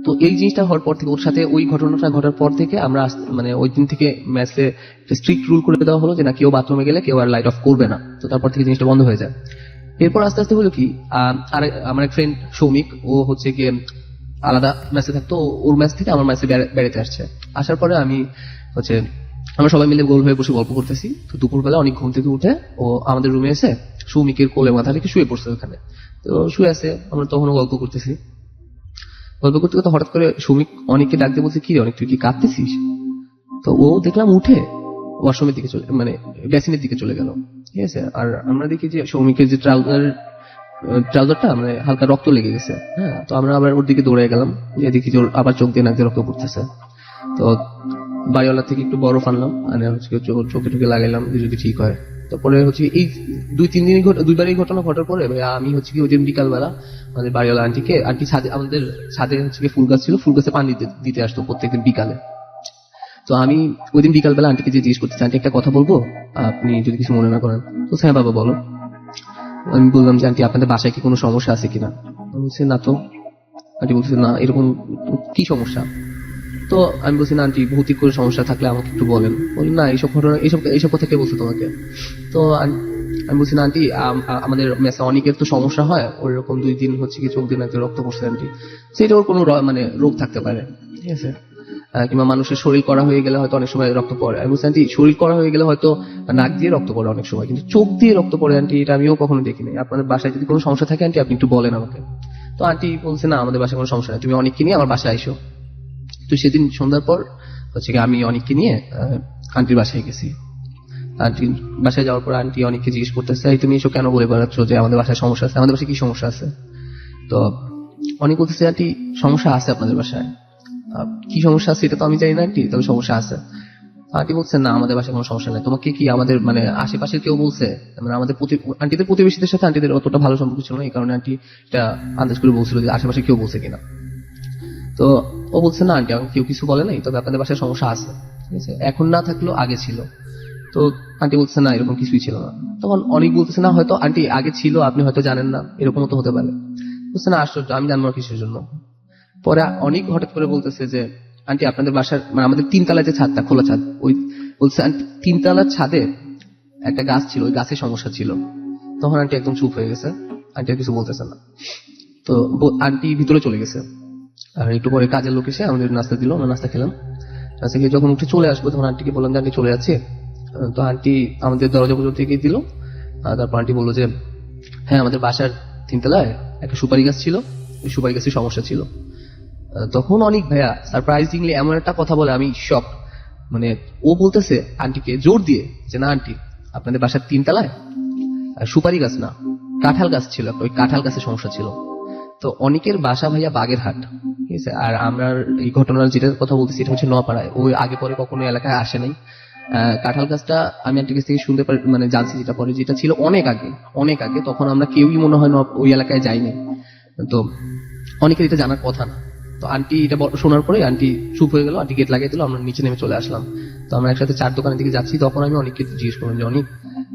তো এই জিনিসটা হওয়ার পর থেকে, ওর সাথে ওই ঘটনাটা ঘটার পর থেকে আমরা মানে ওই দিন থেকে ম্যাচে স্ট্রিক্ট রুল করে দেওয়া হলো যে না কেউ বাথরুমে গেলে কেউ আর লাইট অফ করবে না। তো তারপর থেকে জিনিসটা বন্ধ হয়ে যায়। এরপর আস্তে আস্তে হলো কি আমার এক ফ্রেন্ড সৌমিক, ও হচ্ছে গিয়ে আলাদা ম্যাচে থাকতো, ওর ম্যাচ থেকে আমার ম্যাচে বেড়াতে আসছে। আসার পরে আমরা সবাই মিলে গোল হয়ে বসে গল্প করতেছি। তো দুপুরবেলা অনেক ঘুম থেকে উঠে ও আমাদের রুমে এসে সৌমিকের কোলে মাথা রেখে শুয়ে পড়ছে ওখানে। তো শুয়ে আছে, আমরা তখনও গল্প করতেছি। গল্প করতে করতে হঠাৎ করে সৌমিক অনেককে ডাকতে বলছে কি অনেক তুই কি কাঁদতেছিস? তো ও দেখলাম উঠে ওয়াশরুমের দিকে মানে বেসিনের দিকে চলে গেল, ঠিক আছে। আর আমরা দেখি যে সৌমিকের যে ট্রাউজার ট্রাউজারটা মানে হালকা রক্ত লেগে গেছে। হ্যাঁ, তো আমরা আবার ওর দিকে দৌড়ে গেলাম, যে দেখি যে ওর আবার চোখ দিয়ে নাক দিয়ে রক্ত পড়তেছে। তো বাড়িওয়ালা থেকে একটু বরফ আনলাম, আর হচ্ছে চোখে টোকে লাগাইলাম যে যদি ঠিক হয়। তারপরে হচ্ছে এই 2-3 দিন দুইবার এই ঘটনা ঘটার পরে ভাই আমি হচ্ছে কি ওই দিন বিকালবেলা আমাদের বাড়িওয়ালা আন্টি ছাদে, আমাদের ছাদে হচ্ছে কি ফুল গাছ ছিল, ফুল গাছে পানি দিতে আসতো প্রত্যেকদিন বিকালে। তো আমি ওই দিন বিকালবেলা আন্টিকে যে জিজ্ঞেস করতেছি, আন্টি একটা কথা বলবো, আপনি যদি কিছু মনে না করেন। তো হ্যাঁ বাবা বলো। আমি বললাম যে আন্টি আপনাদের বাসায় কি কোনো সমস্যা আছে কিনা। বলছে না তো। আন্টি বলছে না, এরকম কি সমস্যা? তো আমি বলছি না আন্টি, ভৌতিক করে সমস্যা থাকলে আমাকে একটু বলেন। বলি না, এইসব ঘটনা এইসব কথা কে বলছে তোমাকে? তো আমি বলছি না আন্টি, আমাদের মেসে অনেকের তো সমস্যা হয়, ওরকম 2 দিন হচ্ছে কি চোখ দিয়ে নাকি রক্ত পড়ছে আন্টি, সেটা ওর কোনো মানে রোগ থাকতে পারে, ঠিক আছে, কিংবা মানুষের শরীর করা হয়ে গেলে হয়তো অনেক সময় রক্ত পড়ে। আমি বলছি আন্টি, শরীর করা হয়ে গেলে হয়তো নাক দিয়ে রক্ত পড়ে অনেক সময়, কিন্তু চোখ দিয়ে রক্ত পড়ে আন্টি এটা আমিও কখনো দেখিনি। আপনাদের বাসায় যদি কোনো সমস্যা থাকে আন্টি আপনি একটু বলেন আমাকে। তো আন্টি বলছে না, আমাদের বাসায় কোনো সমস্যা নেই, তুমি অনেককে নিয়ে আমার বাসায় আইসো। তো সেদিন সন্ধ্যার পর হচ্ছে কি আমি অনেককে নিয়ে আন্টির বাসায় গেছি। আন্টির বাসায় যাওয়ার পর আন্টি অনেককে জিজ্ঞেস করতেছে, এই তুমি এসব কেন বলে বেড়াচ্ছ যে আমাদের বাসায় সমস্যা আছে? আমাদের বাসায় কি সমস্যা আছে? তো অনেক বলতেছে, আন্টি সমস্যা আছে আপনাদের বাসায়। কি সমস্যা আছে এটা তো আমি জানি না আন্টি, তবে সমস্যা আছে। আন্টি বলছে না, আমাদের বাসায় কোনো সমস্যা নেই। তোমাকে কি আমাদের মানে আশেপাশের কেউ বলছে? মানে আমাদের আন্টিদের প্রতিবেশীদের সাথে আন্টিদের অতটা ভালো সম্পর্ক ছিল না, এই কারণে আন্টি এটা আন্দাজ করে বলছিল যে আশেপাশে কেউ বলছে কিনা। তো ও বলছে না আন্টি, আমাকে কেউ কিছু বলে নাই, তবে আপনাদের বাসায় সমস্যা আছে, ঠিক আছে, এখন না থাকলেও আগে ছিল। তো আন্টি বলছে না, এরকম কিছুই ছিল না। তখন অনেক বলতেছে না, হয়তো আন্টি আগে ছিল, আপনি হয়তো জানেন না, এরকমও তো হতে পারে। বলছে না, আশ্চর্য, আমি জানবো না কিসের জন্য। পরে অনেক হঠাৎ করে বলতেছে যে আন্টি আপনাদের বাসার মানে আমাদের 3 তলায় যে ছাদটা, খোলা ছাদ, ওই বলছে আন্টি 3 তলার ছাদে একটা গাছ ছিল, ওই গাছের সমস্যা ছিল। তখন আন্টি একদম চুপ হয়ে গেছে, আন্টি আর কিছু বলতেছে না। তো আন্টি ভিতরে চলে গেছে। আর একটু পরে কাজের লোক এসে আমাদের নাস্তা দিল, আমরা নাস্তা খেলাম। নাস্তা খেয়ে যখন উঠে চলে আসবো, তখন আন্টিকে বললাম যে আন্টি চলে যাচ্ছে। তো আন্টি আমাদের দরজা পর্যন্ত এগিয়ে দিল। তারপর আন্টি বললো যে হ্যাঁ, আমাদের বাসার 3 তলায় একটা সুপারি গাছ ছিল, ওই সুপারি গাছের সমস্যা ছিল। তখন অনেক ভাইয়া সারপ্রাইজিংলি এমন একটা কথা বলে আমি শক। মানে ও বলতেছে আন্টিকে জোর দিয়ে যে না আন্টি, আপনাদের বাসার 3 তলায় সুপারি গাছ না, কাঁঠাল গাছ ছিল, ওই কাঁঠাল গাছের সমস্যা ছিল। তো অনেকের বাসা ভাইয়া বাগেরহাট, ঠিক আছে, আর আমরা এই ঘটনার যেটা কথা বলতেছি এটা হচ্ছে নোয়াপাড়ায়। ওই আগে পরে কখনো এলাকায় আসে নাই। কাঁঠাল গাছটা আমি আন্টির কাছ থেকে শুনতে পারি, মানে জানছি যেটা পরে, যেটা ছিল অনেক আগে, তখন আমরা কেউই মনে হয় ওই এলাকায় যাইনি। তো অনেকের এটা জানার কথা না। তো আন্টি এটা শোনার পরে আন্টি চুপ হয়ে গেল, আন্টি গেট লাগিয়ে দিল, আমরা নিচে নেমে চলে আসলাম। তো আমরা একসাথে 4 দোকানের দিকে যাচ্ছি, তখন আমি অনেককে জিজ্ঞেস করলাম যে অনেক,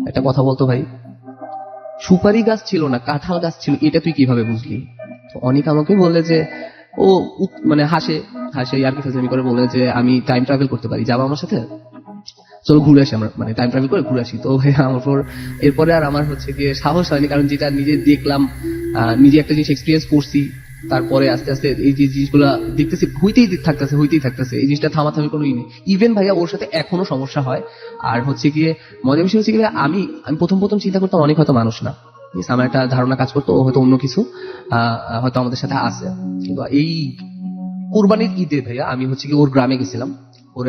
একটা কথা বলতো ভাই, সুপারি গাছ ছিল না কাঁঠাল গাছ ছিল, এটা তুই কিভাবে বুঝলি? তো অনেক আমাকে বললে যে ও মানে হাসে আর কি ফাজলামি করে, বলে যে আমি টাইম ট্রাভেল করতে পারি, যাবো আমার সাথে, চলো ঘুরে আসি, আমরা মানে টাইম ট্রাভেল করে ঘুরে আসি। তো আমার পর এরপরে আর আমার হচ্ছে গিয়ে সাহস হয়নি, কারণ যেটা নিজে দেখলাম, নিজে একটা জিনিস এক্সপিরিয়েন্স করছি, তারপরে আস্তে আস্তে এই যে জিনিসগুলো দেখতেছি হইতেই থাকতেছে, এই জিনিসটা থামাথামি কোনো নেই। ইভেন ভাইয়া ওর সাথে এখনো সমস্যা হয়। আর হচ্ছে গিয়ে মজার বিষয় হচ্ছে গিয়ে আমি প্রথম চিন্তা করতাম অনেক হয়তো মানুষ না, আমার একটা ধারণা কাজ করতো ও হয়তো অন্য কিছু হয়তো আমাদের সাথে আছে। কিন্তু এই কোরবানির ঈদে ভাইয়া আমি হচ্ছে কি ওর গ্রামে গেছিলাম, ওর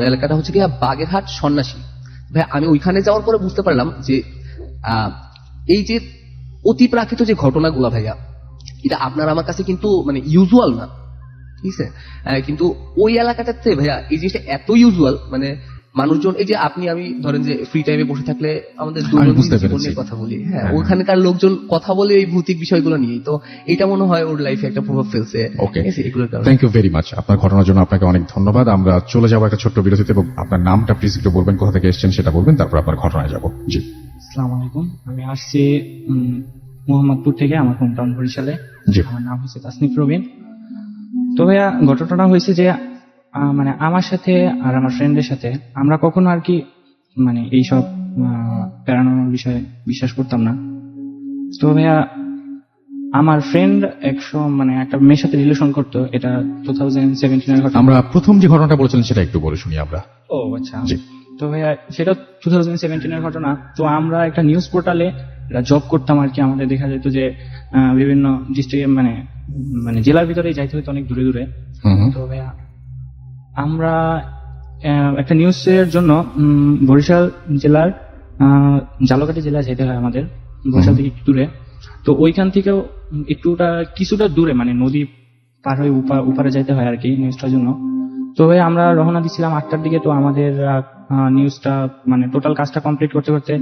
এলাকাটা হচ্ছে কি বাগেরহাট সন্ন্যাসী। ভাই আমি ওইখানে যাওয়ার পরে বুঝতে পারলাম যে এই যে অতিপ্রাকৃত যে ঘটনাগুলো ভাইয়া, এটা আপনার আমার কাছে কিন্তু মানে ইউজুয়াল না, ঠিক আছে, কিন্তু ওই এলাকাটাতে ভাইয়া এই জিনিসটা এত ইউজুয়াল, মানে মানুষজন এই যে আমি ধরেন যে ফ্রি টাইমে বসে থাকলে আমাদের দৈনন্দিন জীবনের কথা বলি, হ্যাঁ, ওখানকার লোকজন কথা বলে এই ভৌতিক বিষয়গুলো নিয়ে। তো এটা মনে হয় ওর লাইফে একটা প্রভাব ফেলছে। থ্যাংক ইউ ভেরি মাচ আপনার ঘটনার জন্য, আপনাকে অনেক ধন্যবাদ। আমরা চলে যাবো একটা ছোট্ট বিরতিতে, এবং আপনার নামটা প্লিজ একটু বলবেন, কোথা থেকে এসেছেন সেটা বলবেন, তারপর আপনার ঘটনায় যাবো। জি, আসসালামু আলাইকুম, আমি আসছি মোহাম্মদপুর থেকে, আমার হোম টাউন বরিশালে। আমার নাম হচ্ছে তাসনিফ রবিন। তো ভাইয়া ঘটনাটা হয়েছে যে মানে আমার সাথে আর আমার ফ্রেন্ডের সাথে আমরা কখনো আর কি মানে এইসব প্যারানর্মাল বিষয়ে বিশ্বাস করতাম না। তো ভাইয়া আমার ফ্রেন্ড মানে একটা মেয়ের সাথে রিলেশন করতো, এটা 2017 ঘটনা। আমরা প্রথম যে ঘটনাটা বলেছিলেন সেটা একটু বলে শুনি আমরা। ও আচ্ছা, তো ভাইয়া সেটা 2017 ঘটনা। তো আমরা একটা নিউজ পোর্টালে জব করতাম আর কি। আমাদের দেখা যেত যে বিভিন্ন ডিস্ট্রিক্টে মানে জেলার ভিতরেই যাইতে হইতো অনেক দূরে। তো ভাইয়া আমরা একটা নিউজের জন্য বরিশাল জেলার ঝালকাঠি জেলায় যেতে হয় আমাদের, বরিশাল থেকে একটু দূরে। তো ওইখান থেকেও একটুটা কিছুটা দূরে মানে নদী পার হয়ে উপারে যাইতে হয় আর কি নিউজটার জন্য। তো আমরা রওনা দিচ্ছিলাম 8টার দিকে। তো আমাদের নিউজটা মানে টোটাল কাজটা কমপ্লিট করতে করতে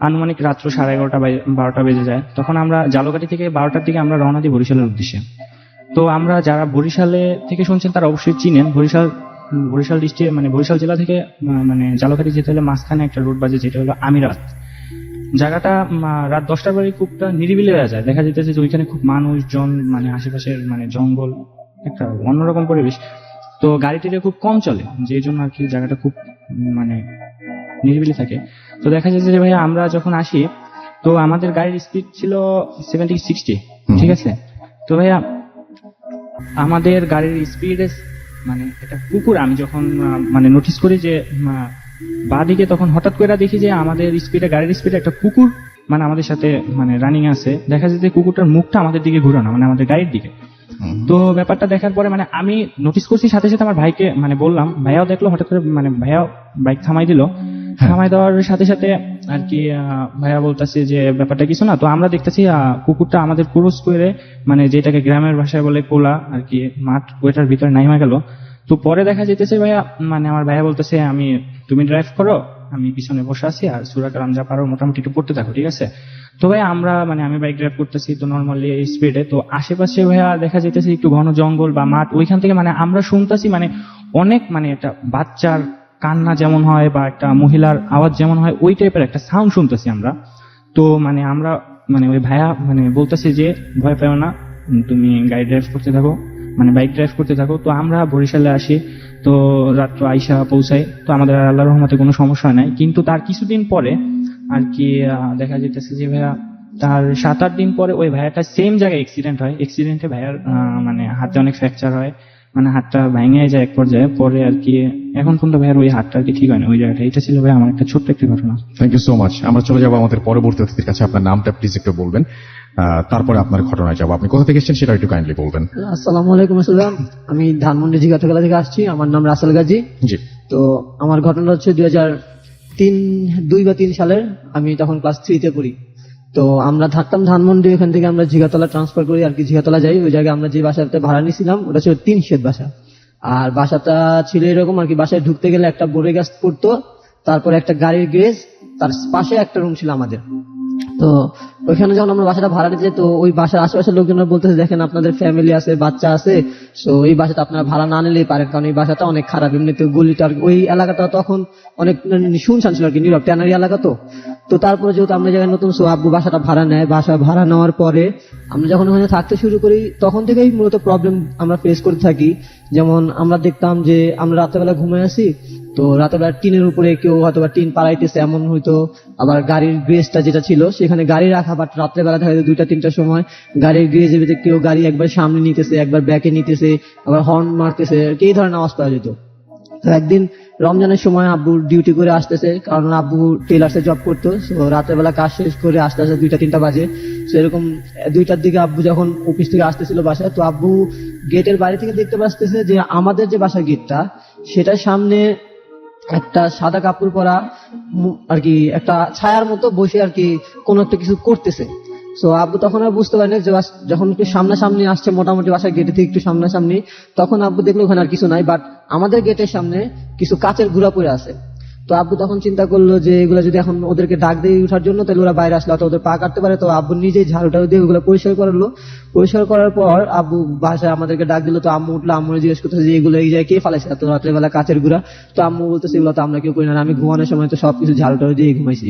আনুমানিক রাত্র 11:30 12টা বেজে যায়। তখন আমরা জালকাঠি থেকে 12টার দিকে আমরা রওনা দিই বরিশালের উদ্দেশ্যে। তো আমরা যারা বরিশালে থেকে শুনছেন তারা অবশ্যই চিনেন, বরিশাল ডিস্ট্রিক্ট মানে বরিশাল জেলা থেকে মানে জালকাঠি যেতে হলে মাঝখানে একটা রোড বাজে যেটা হলো আমিরাত। জায়গাটা রাত 10টার পরে খুব নিরিবিলি হয়ে যায়, দেখা যেতেছে যে ওইখানে খুব মানুষজন, মানে আশেপাশের মানে জঙ্গল, একটা অন্যরকম পরিবেশ। তো গাড়িটিতে খুব কম চলে, যে জন্য আর কি জায়গাটা খুব মানে নিরিবিলি থাকে। তো দেখা যাচ্ছে যে ভাইয়া আমরা যখন আসি তো আমাদের গাড়ির স্পিড ছিল 70-60, ঠিক আছে। তো ভাইয়া আমাদের গাড়ির স্পিডে মানে একটা কুকুর, আমি যখন মানে নোটিস করি যে বাঁদিকে, তখন হঠাৎ করে দেখি যে আমাদের স্পিডে, গাড়ির স্পিডে একটা কুকুর মানে আমাদের সাথে মানে রানিং আছে। দেখা যায় যে কুকুরটার মুখটা আমাদের দিকে ঘুরানো, মানে আমাদের গাড়ির দিকে। তো ব্যাপারটা দেখার পরে মানে আমি নোটিস করছি, সাথে সাথে আমার ভাইকে মানে বললাম, ভাইয়াও দেখলো, হঠাৎ করে মানে ভাইয়াও বাইক থামাই দিল। থামাই দেওয়ার সাথে সাথে আর কি ভাইয়া বলতেছে যে ব্যাপারটা কিছু না। তো আমরা দেখতেছি কুকুরটা আমাদের ক্রস করে, মানে যেটাকে গ্রামের ভাষায় বলে কোলা আর কি, মাঠ ওইটার ভিতরে নাইমা গেল। তো পরে দেখা যেতেছে ভাইয়া মানে আমার ভাইয়া বলতেছে, তুমি ড্রাইভ করো, আমি পিছনে বসে আছি, আর সূরা কালাম যা পারো মোটামুটি একটু পড়তে থাকো, ঠিক আছে। তো ভাই আমরা মানে আমি বাইক ড্রাইভ করতেছি তো নর্মালি স্পিডে। তো আশেপাশে ভাইয়া দেখা যেতেছে একটু ঘন জঙ্গল বা মাঠ, ওইখান থেকে মানে আমরা শুনতেছি মানে অনেক মানে একটা বাচ্চার কান্না যেমন হয় বা একটা মহিলার আওয়াজ যেমন হয়, ওই টাইপের একটা সাউন্ড শুনতেছি আমরা। তো মানে আমরা মানে ওই ভাইয়া মানে বলতেছে যে ভয় পেও না, তুমি গাড়ি ড্রাইভ করতে থাকো, মানে বাইক ড্রাইভ করতে থাকো। তো আমরা বরিশালে আসি, তো রাত্র আইসা পৌঁছাই। তো আমাদের আল্লাহর রহমতে কোনো সমস্যা নাই। কিন্তু তার কিছুদিন পরে আর কি দেখা যেতেছে যে ভাইয়া তার 7-8 দিন পরে ওই ভাইয়াটা সেম জায়গায় অ্যাক্সিডেন্ট হয়। অ্যাক্সিডেন্টে ভাইয়ার মানে হাতে অনেক ফ্র্যাকচার হয়, মানে হাতটা ভেঙে যায় এক পর্যায়ে। পরে আর কি এখন পর্যন্ত ভাইয়ার ওই হাতটা আর কি ঠিক হয় না ওই জায়গাটা। এটা ছিল ভাই আমার একটা ছোট্ট একটি ঘটনা। Thank you so much. আমরা চলে যাবো আমাদের পরবর্তী অতিথির কাছে। আপনার নামটা প্লিজ একটু বলবেন, তারপরে আপনার ঘটনায় যাবো। আপনি কোথা থেকে এসেছেন সেটা একটু কাইন্ডলি বলবেন। আসসালামু আলাইকুম। আসসালাম, আমি ধানমন্ডি জিগাতলা থেকে আসছি। আমার নাম রাসেল গাজী। জি। তো আমার ঘটনা হচ্ছে 2002 বা 3 সালের, আমি তখন ক্লাস 3-তে পড়ি। তো আমরা থাকতাম ধানমন্ডি, ওখান থেকে আমরা জিগাতলা ট্রান্সফার করি আর কি, জিগাতলা যাই। ওই জায়গায় আমরা যে বাসাতে ভাড়া নিয়েছিলাম ওটা ছিল 3 শেড বাসা। আর বাসাটা ছিল এরকম আর কি, বাসায় ঢুকতে গেলে একটা বড়ই গাছ পড়তো, তারপরে একটা গাড়ির গ্যারেজ, তার পাশে একটা রুম ছিল আমাদের। তো ওইখানে যখন আমরা বাসাটা ভাড়া নিতে, তো ওই বাসার আশেপাশের লোকজনরা বলতেছে, দেখেন আপনাদের ফ্যামিলি আছে, বাচ্চা আছে, তো এই বাসাটা আপনারা ভাড়া না নিলেই পারেন, কারণ এই বাসাটা অনেক খারাপ। এমনিতে গলিটা, ওই এলাকাটা তখন অনেক শুনশান ছিল আর কি, নীরব ট্যানারি এলাকা। তো তারপরে যেহেতু আমরা জায়গায় নতুন, সো আব্বু বাসাটা ভাড়া নেয়। বাসা ভাড়া নেওয়ার পরে আমরা যখন ওখানে থাকতে শুরু করি, তখন থেকেই মূলত প্রবলেম আমরা ফেস করতে থাকি। যেমন আমরা দেখতাম যে আমরা রাতেরবেলা ঘুমায় আসি, তো রাতেরবেলা টিনের উপরে কেউ হয়তো বা টিন পাড়াইতেছে এমন হয়তো। আবার গাড়ির গ্রেজটা যেটা ছিল সেখানে গাড়ি রাখা, বাট রাত্রেবেলা দেখা যায় 2টা-3টার সময় গাড়ির গ্রেজের ভিতরে কেউ গাড়ি একবার সামনে নিতেছে, একবার ব্যাকে নিতেছে, আবার হর্ন মারতেছে, এই ধরনের আওয়াজ পাওয়া যেত। তো একদিন রমজানের সময় আব্বু ডিউটি করে আসতেছে, কারণ আব্বু টেলার্সে জব করতো। তো রাতের বেলা কাজ শেষ করে আস্তে আস্তে 2টা-3টা বাজে। সেরকম 2টার দিকে আব্বু যখন অফিস থেকে আসতেছিল বাসায়, তো আব্বু গেটের বাইরে থেকে দেখতে পাচ্তেছে যে আমাদের যে বাসার গেটটা, সেটার সামনে একটা সাদা কাপড় পরা আর কি একটা ছায়ার মতো বসে আর কি কোন একটা কিছু করতেছে। তো আব্বু তখন আর বুঝতে পারেনি, যে যখন একটু সামনাসামনি আসছে, মোটামুটি বাসার গেটে থেকে একটু সামনাসামনি, তখন আব্বু দেখলো ওখানে আর কিছু নাই, বাট আমাদের গেটের সামনে কিছু কাচের গুঁড়া পড়ে আছে। তো আব্বু তখন চিন্তা করলো যে এগুলো যদি এখন ওদেরকে ডাক দিয়ে ওঠার জন্য, তাহলে ওরা বাইরে আসলে ওদের পা কাটতে পারে। তো আব্বু নিজেই ঝাড়ুটাও দিয়ে ওগুলো পরিষ্কার করলো। পরিষ্কার করার পর আব্বু বাসায় আমাদেরকে ডাক দিল। তো আম্মু উঠলো, আম্মু জিজ্ঞেস করতেছে যে এগুলো এই জায়গায় কে ফালাইছে এত রাত্রেবেলা কাচের গুঁড়া। তো আম্মু বলতেছে এগুলো তো আমরা কেউ করি না, আমি ঘুমানোর সময় তো সবকিছু ঝাড়ুটাও দিয়ে ঘুমাইছি।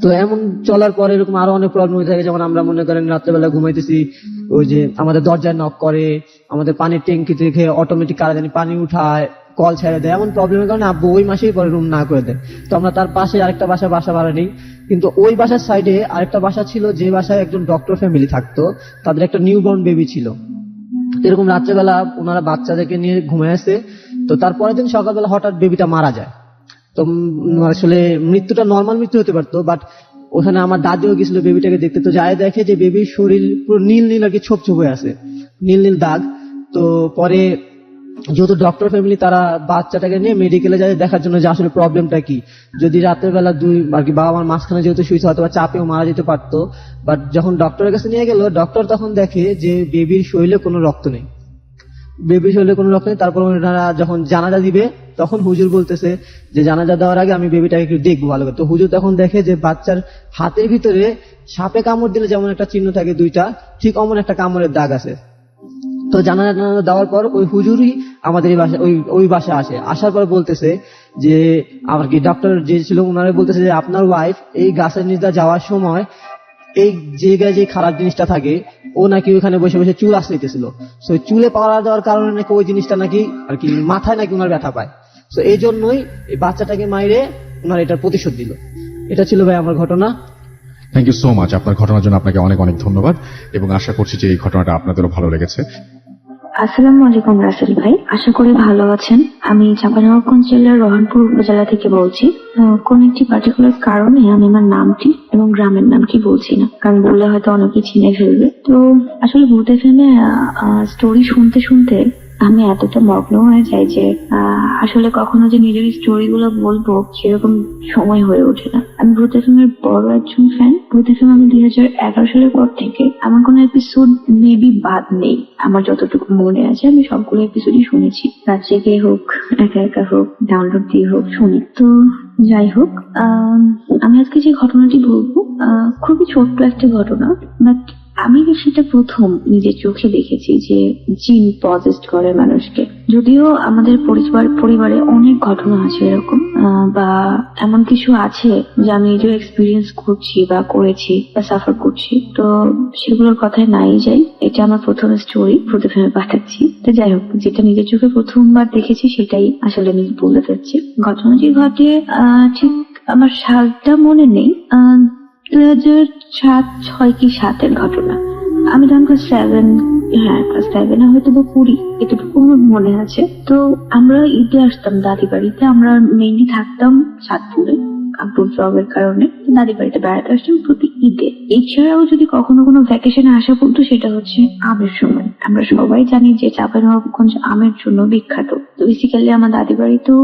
তো এমন চলার পরে এরকম আরো অনেক প্রবলেম হয়ে থাকে। যেমন আমরা মনে করেন রাত্রেবেলা ঘুমাইতেছি, ওই যে আমাদের দরজায় নক করে, আমাদের পানির ট্যাঙ্কি থেকে অটোমেটিক কারা জানি পানি উঠায়, কল ছেড়ে দেয়। এমন প্রবলেমের কারণে আব্বু ওই মাসেই পরে রুম না করে দেয়। তো আমরা তার পাশে আরেকটা বাসা ভাড়া নিই। কিন্তু ওই বাসার সাইডে আরেকটা বাসা ছিল, যে বাসায় একজন ডক্টর ফ্যামিলি থাকতো, তাদের একটা নিউবর্ন বেবি ছিল। এরকম রাত্রেবেলা ওনারা বাচ্চাদেরকে নিয়ে ঘুমায় আসে। তো তারপরের দিন সকালবেলা হঠাৎ বেবিটা মারা যায়। তো আসলে মৃত্যুটা নর্মাল মৃত্যু হতে পারতো, বাট ওখানে আমার দাদিও গেছিল বেবিটাকে দেখতে। তো যায় দেখে যে বেবির শরীর পুরো নীল নীল আর কি, ছোপ ছোপ হয়ে আছে, নীল নীল দাগ। তো পরে যেহেতু ডক্টর ফ্যামিলি, তারা বাচ্চাটাকে নিয়ে মেডিকেলে যায় দেখার জন্য যে আসলে প্রবলেমটা কি। যদি রাতের বেলা দুই আর কি বাবা মার মাঝখানে যেহেতু শুয়েছে, হয়তো চাপেও মারা যেতে পারতো, বাট যখন ডক্টরের কাছে নিয়ে গেল, ডক্টর তখন দেখে যে বেবির শরীরে কোনো রক্ত নেই। তারপর ওনারা যখন জানাজা দিবে, তখন হুজুর বলতেছে যে জানাজা দেওয়ার আগে আমি বেবিটাকে একটু দেখবো ভালো করে। তো হুজুর তখন দেখে যে বাচ্চার হাতের ভিতরে সাপে কামড় দিলে যেমন একটা চিহ্ন থাকে দুইটা, ঠিক অমন একটা কামড়ের দাগ আছে। তো জানাজা দেওয়ার পর ওই হুজুরই আমাদের এই বাসা ওই বাসায় আসে। আসার পর বলতেছে যে আমার কি ডক্টর যে ছিল ওনারা বলতেছে যে আপনার ওয়াইফ এই গাছের নিচে যাওয়ার সময় এই জায়গায় যে খারাপ জিনিসটা থাকে, ও নাকি ওখানে বসে বসে চুল আশ্রাইতেছিল। তো চুলে পাওয়া দেওয়ার কারণে নাকি ওই জিনিসটা নাকি আর কি মাথায় নাকি ওনার ব্যথা পায়। তো এই জন্যই এই বাচ্চাটাকে মাইরে ওনার এটার প্রতিশোধ দিল। এটা ছিল ভাই আমার ঘটনা। Thank you so much. আপনার ঘটনার জন্য আপনাকে অনেক অনেক ধন্যবাদ, এবং আশা করছি যে এই ঘটনাটা আপনাদেরও ভালো লেগেছে। আসসালামু আলাইকুম রাসেল ভাই, আশা করি ভালো আছেন। আমি চাঁপাইনবাবগঞ্জ জেলার রহনপুর উপজেলা থেকে বলছি। কোন একটি পার্টিকুলার কারণে আমি আমার নামটি এবং গ্রামের নামটি বলছি না, কারণ বললে হয়তো অনেকে চিনে ফেলবে। তো আসলে ভূত এফএমে স্টোরি শুনতে শুনতে আমি এতটা মগ্ন হয়ে যাই যে আসলে কখনো যে নিজের স্টোরি গুলো বলবো সেরকম সময় হয়ে ওঠে না। আমি ভূত এফএম এর বড় একজন ফ্যান। ভূত এফএম আমি 2011 সালের পর থেকে আমার কোনো এপিসোড মেবি বাদ নেই। আমার যতটুকু মনে আছে আমি সবগুলো এপিসোডই শুনেছি, রাত জেগে হোক, একা একা হোক, ডাউনলোড দিয়ে হোক, শুনি। তো যাই হোক, আমি আজকে যে ঘটনাটি বলবো খুবই ছোট্ট একটা ঘটনা, বাট আমি সেটা প্রথম নিজের চোখে দেখেছি যে জিন পজেস্ট করে মানুষকে। যদিও আমাদের পরিবারে অনেক ঘটনা আছে এরকম, বা এমন কিছু আছে যে আমি নিজেও এক্সপিরিয়েন্স করছি বা করেছি বা সাফার করছি, তো সেগুলোর কথায় নাই যাই। এটা আমার প্রথম স্টোরি ভূত এফএমে পাঠাচ্ছি। তো যাই হোক, যেটা নিজের চোখে প্রথমবার দেখেছি সেটাই আসলে আমি বলতে চাচ্ছি। ঘটনাটি ঘটে ঠিক আমার সালটা মনে নেই, 2007-06 কি 7-এর ঘটনা। আমি তখন ক্লাস 7 হয়তো বা 20, এতটুকু আমার মনে আছে। তো আমরা ঈদে আসতাম দাদি বাড়িতে। আমরা মেইনলি থাকতাম চাঁদপুরে, আব্বুর জবের কারণে দাদি বাড়িতে বেড়াতে আসতাম প্রতি ঈদে। এছাড়াও যদি কখনো কোনো ভ্যাকেশনে আসা পড়তো, সেটা হচ্ছে আমের সময়। আমরা সবাই জানি যে চাঁপাইনবাবগঞ্জ আমের জন্য বিখ্যাত। তো বেসিক্যালি আমার দাদি বাড়িতেও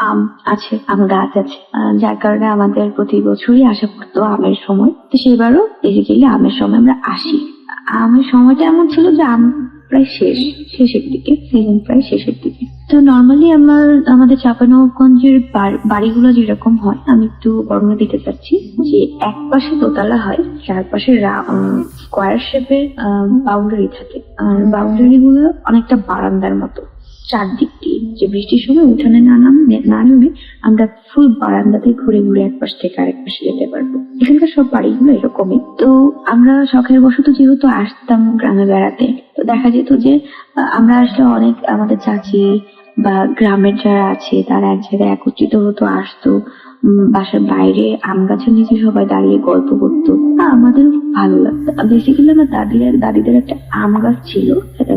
আম আছে, আম গাছ আছে, যার কারণে আমাদের প্রতি বছরই আসা পড়তো আমের সময়। তো সেবারও বেসিক্যালি আমের সময় আমরা আসি। আমের সময়টা এমন ছিল যে আম প্রায় শেষের দিকে, সিজন প্রায় শেষের দিকে। তো নর্মালি আমাদের চাঁপাইনবাবগঞ্জের বাড়িগুলো যেরকম হয়, আমি একটু বর্ণনা দিতে চাচ্ছি যে এক পাশে দোতলা হয়, চারপাশে স্কোয়ার শেপের বাউন্ডারি থাকে, আর বাউন্ডারি গুলো অনেকটা বারান্দার মতো চারদিক দিয়ে। যে বৃষ্টির সময় উঠানে না নেমে আমরা ফুল বারান্দাতে ঘুরে ঘুরে এক পাশ থেকে আরেক পাশে যেতে পারবো। এখানকার সব বাড়িগুলো এরকমই। তো আমরা শখের বশত যেহেতু আসতাম গ্রামে বেড়াতে, তো দেখা যেত যে আমরা আসলে অনেক আমাদের চাচি বা গ্রামের যারা আছে তারা এক জায়গায় একত্রিত হতো, আসতো, বাসার বাইরে আম গাছের নিচে সবাই দাঁড়িয়ে গল্প করতো। আমাদের ভালো লাগতো। বেসিক্যালি আমার দাদিদের একটা আম গাছ ছিল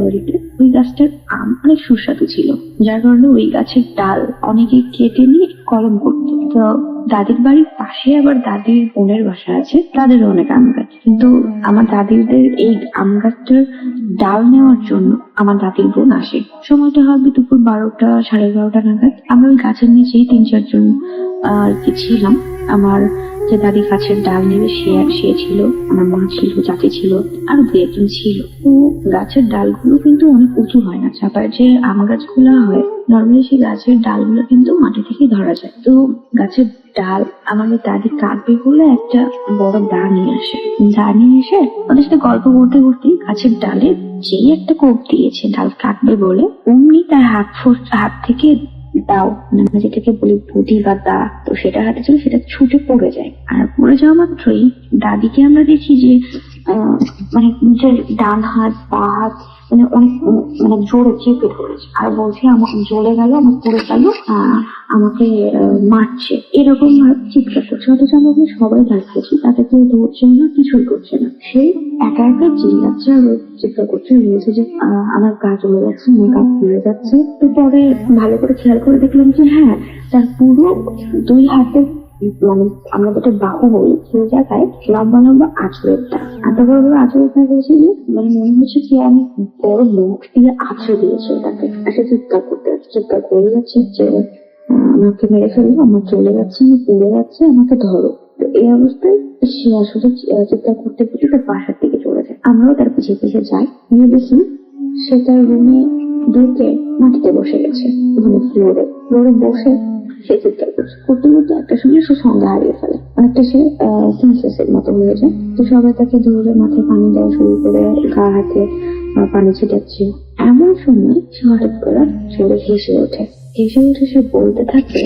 বাড়িতে। ওই গাছটার আম অনেক সুস্বাদু ছিল, যার কারণে ওই গাছের ডাল অনেকে কেটে নিয়ে কলম করতো। তো দাদির বাড়ির পাশে আবার দাদির বোনের বাসা আছে, তাদেরও অনেক আম গাছ। কিন্তু আমার দাদিদের এই আম গাছটার ডাল নেওয়ার জন্য আমার দাদির বোন আসে। সময়টা হবে দুপুর 12টা 12:30 নাগাদ। আমরা ওই গাছের নিচেই 3-4 জন আর কি ছিলাম। আমার যে দাদি গাছের ডাল নেবে সে ছিল, আমার মা ছিল, চাচি ছিল, আর 2-1 ছিল। তো গাছের ডালগুলো কিন্তু অনেক উঁচু হয় না। চাপার যে আম গাছগুলো হয় নর্মালি, সেই গাছের ডালগুলো কিন্তু মাটি থেকে ধরা যায়। তো গাছের ডাল আমাদের দাদি কাটবে বলে একটা বড় দা নিয়ে এসে ওদের সাথে গল্প করতে করতে গাছের ডালে যেই একটা কোপ দিয়েছে ডাল কাটবে বলে, অমনি তার হাত থেকে দাও, আমরা যেটাকে বলি বুদ্ধি বা দা, তো সেটা হাতে ছিল, সেটা ছুটে পড়ে যায়। আর পড়ে যাওয়া মাত্রই দাদিকে আমরা দেখি যে মানে নিজের ডান হাত বা হাত মানে অনেক মানে জোরে চেপে ধরেছে আর বলছে আমাকে জ্বলে গেল, আমার পড়ে গেল, আমাকে মারছে, এরকম চিৎকার করছে। অথচ আমরা সবাই থাকতেছি, তাতে কেউ ধরছে না, কিছুই করছে না। সে একা একা চিল্লাচ্ছে আর চিৎকার করছে, বলছে যে আমার গা চলে যাচ্ছে, আমার গা ফুলে যাচ্ছে। তো পরে ভালো করে খেয়াল করে দেখলাম যে হ্যাঁ, তার পুরো 2 হাতের মানে আমরা যেটা বাহু বলি সেই জায়গায় লম্বা লম্বা আঁচড়ের দাগ, এত বড় বড় আঁচড়ের দাগ হয়েছে যে মানে মনে হচ্ছে কি আমি বড় লোক দিয়ে আঁচড়ে দিয়েছে ওটাকে। সে চিৎকার করতে যাচ্ছে, চিৎকার করে যাচ্ছে যে আমাকে মেরে ফেলবো, আমার চলে যাচ্ছে, আমি পুড়ে যাচ্ছে, আমাকে ধরো। তো এই অবস্থায় সে আসলে চিৎকার করতে করতে তার বাসার দিকে চলে যায়। আমরাও তার পিছিয়ে পিছিয়ে যাই, গিয়ে দেখি সে তার রুমে ঢুকে মাটিতে বসে গেছে, মানে ফ্লোরে বসে সে চিৎকার করছে। করতে করতে একটা সময় সে সঙ্গে হারিয়ে ফেলে, অনেকটা সে সেন্সলেসের মতো হয়ে যায়। তো সবাই তাকে ধরে মাথায় পানি দেওয়া শুরু করে, গা হাতে পানি ছিটাচ্ছে। এমন সময় সে হঠাৎ করে জোরে হেসে ওঠে। হেসে উঠে সে বলতে থাকে,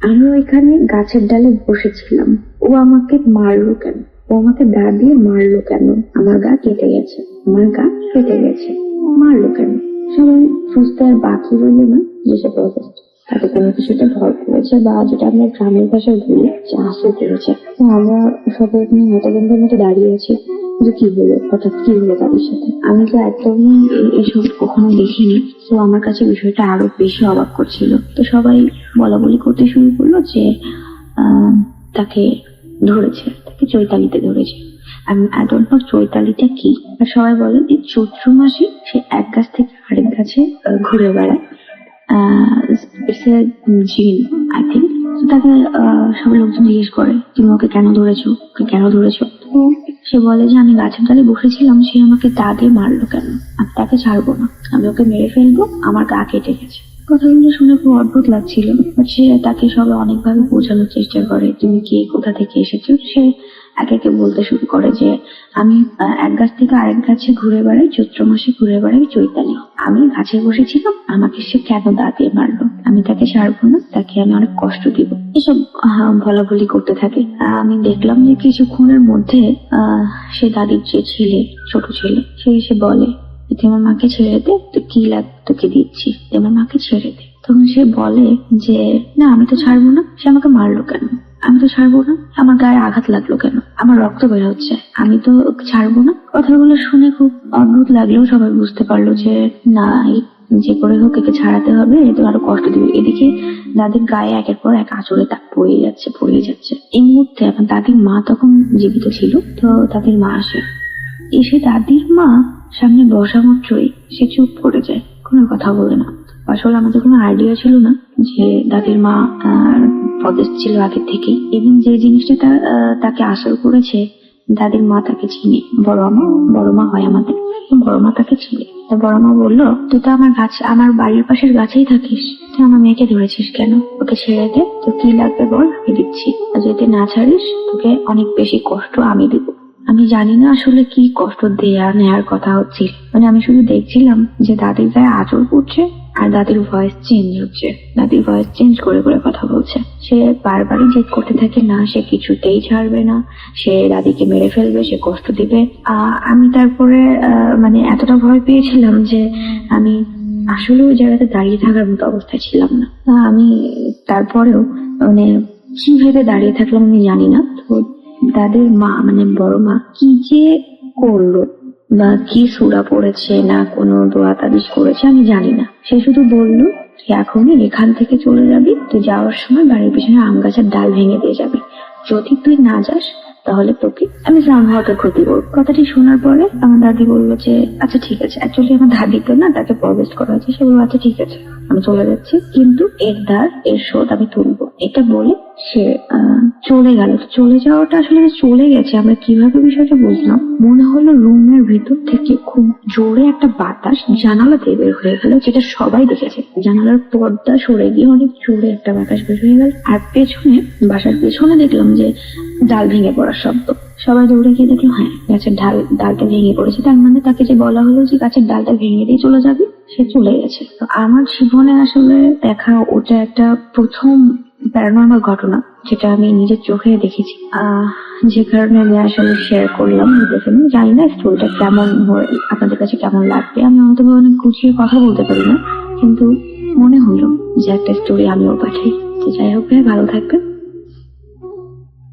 আমি ওইখানে গাছের ডালে বসেছিলাম, ও আমাকে মারলো কেন, ও আমাকে দা দিয়ে মারলো কেন, আমার গা কেটে গেছে, আমার গা কেটে গেছে, মারলো কেন। সবাই বুঝতে আর বাকি রইল না যে সে পজেসড, তাকে কোনো কিছুতে ভর করেছে, বা যেটা আমরা গ্রামের ভাষায় বলি যে আঁচড়ে পড়েছে। আমরা সবাই এখানে হতভম্বের মতো দাঁড়িয়ে আছি যে কি হলো, হঠাৎ কি হলো তাদের সাথে। আমি তো একদমই এসব কখনো দেখিনি, তো আমার কাছে বিষয়টা আরো বেশি অবাক করছিল। তো সবাই বলা বলি করতে শুরু করলো যে তাকে ধরেছে, তাকে চৈতালিতে ধরেছে। I don't know চৈতালিটা কি। আর সবাই বলেন এই চৈত্র মাসে সে এক গাছ থেকে আরেক গাছে ঘুরে বেড়ায়, ইটস এ জিন আই থিঙ্ক। তাকে সবাই লোকজন জিজ্ঞেস করে তুমি ওকে কেন ধরেছো, ওকে কেন ধরেছো। তো সে বলে যে আমি গাছের ডালে বসেছিলাম, সে আমাকে দা দিয়ে মারলো কেন, আমি তাকে ছাড়বো না, আমি ওকে মেরে ফেলবো, আমার গা কেটে গেছে। কথাগুলো শুনে খুব অদ্ভুত লাগছিল। সে তাকে সবাই অনেকভাবে বোঝানোর চেষ্টা করে তুমি কে, কোথা থেকে এসেছো। সে একে একে বলতে শুরু করে যে আমি এক গাছ থেকে আরেক গাছে ঘুরে বেড়াই, চৈত্র মাসে ঘুরে বেড়াই চৈতালি, আমি গাছে বসেছিলাম, আমাকে সে কেন দা দিয়ে মারলো, আমি তাকে ছাড়বো না, তাকে আমি অনেক কষ্ট দিব, এসব বলা বলি করতে থাকে। আমি দেখলাম যে কিছুক্ষণের মধ্যে সে দাদির যে ছেলে, ছোট ছেলে, সে এসে বলে তুই আমার মাকে ছেড়ে দে, তো কি লাগ তোকে দিচ্ছি, তুই আমার মাকে ছেড়ে দে। তখন সে বলে যে না আমি তো ছাড়বো না, সে আমাকে মারলো কেন, আমি তো ছাড়বো না, আমার গায়ে আঘাত লাগলো কেন, আমার রক্ত বের হচ্ছে, আমি তো ছাড়বো না। কথাগুলো শুনে খুব অদ্ভুত লাগলেও সবাই বুঝতে পারলো যে না, যে করে হোক একে ছাড়াতে হবে, এতে আরো কষ্ট দিবে। এদিকে দাদির গায়ে একের পর এক আঁচড়ে দাগ পড়ে যাচ্ছে। এই মুহূর্তে আমার দাদির মা তখন জীবিত ছিল। তো দাদির মা আসে, এসে দাদির মা সামনে বসা মাত্রই সে চুপ করে যায়, কোনো কথা বলে না। আসলে আমাদের কোনো আইডিয়া ছিল না যে দাদির মা পজেসড ছিল আগে থেকেই, এবং যে জিনিসটা তাকে আসর করেছে, দাদির মা তাকে চিনে, বড় মা হয় আমাদের, বড় মা তাকে চিনে। তো বড় মা বললো তুই তো আমার বাড়ির পাশের গাছেই থাকিস, তুই আমার মেয়েকে ধরেছিস কেন, ওকে ছেড়ে দে, তো কি লাগবে বল আমি দিচ্ছি, আর যদি না ছাড়িস তোকে অনেক বেশি কষ্ট আমি দিব। আমি জানি না আসলে কি কষ্ট নেয়ার কথা হচ্ছিল, মানে আমি শুধু দেখছিলাম যে দাদির গায়ে আঁচড় পড়ছে আর দাদির ভয়েস চেঞ্জ হচ্ছে, দাদির ভয়েস চেঞ্জ করে করে কথা বলছে। সে বারবারই জেদ করতে থাকে না, সে কিছুতেই ছাড়বে না, সে দাদিকে মেরে ফেলবে, সে কষ্ট দিবে। আমি তারপরে মানে এতটা ভয় পেয়েছিলাম যে আমি আসলে ওই জায়গাতে দাঁড়িয়ে থাকার মতো অবস্থায় ছিলাম না। আমি তারপরেও মানে কি ভেবে দাঁড়িয়ে থাকলাম আমি জানি না। তো দাদির মা মানে বড় মা কি যে করলো বা কি সূরা পড়েছে না কোনো দোয়া তাবিজ করেছে আমি জানি না, সে শুধু বললো এখনই এখান থেকে চলে যাবি, তুই যাওয়ার সময় বাড়ির পিছনে আম গাছের ডাল ভেঙে দিয়ে যাবি, যদি তুই না যাস তাহলে তোকে আমি জানহাওয়াকে ক্ষতি করবো। কথাটি শোনার পরে আমার দাদি বললো যে আচ্ছা ঠিক আছে, অ্যাকচুয়ালি আমার দাদি তো না, তাকে পজেসড করা হয়েছে, সে বললো আচ্ছা ঠিক আছে আমি চলে যাচ্ছি, কিন্তু এর শোধ আমি তুলবো, এটা বলে সে চলে গেল। চলে যাওয়াটা আসলে চলে গেছে আমরা কিভাবে বিষয়টা বুঝলাম, মনে হলো রুমের ভিতর থেকে খুব জোরে একটা বাতাস জানালা দিয়ে বের হয়ে গেল, যেটা সবাই দেখেছে, জানালার পর্দা সরে গিয়ে অনেক জোরে একটা বাতাস বের হয়ে গেল। আর পেছনে বাসার পেছনে দেখলাম যে ডাল ভেঙে পড়ার শব্দ। সবাই দৌড়ে গিয়ে দেখলো হ্যাঁ গাছের ডালটা ভেঙে পড়েছে, তার মানে তাকে যে বলা হলো যে গাছের ডালটা ভেঙে দিয়ে চলে যাবি, সে চলে গেছে। তো আমার জীবনে আসলে দেখা ওটা একটা প্রথম প্যারানর্মাল ঘটনা যেটা আমি নিজের চোখে দেখেছি, যে কারণে আমি আসলে শেয়ার করলাম। জানি না স্টোরিটা কেমন আপনাদের কাছে কেমন লাগবে, আমি হয়তো অনেক গুছিয়ে কথা বলতে পারি না, কিন্তু মনে হলো যে একটা স্টোরি আমিও পাঠাই। তো যাই হোক ভালো থাকবেন।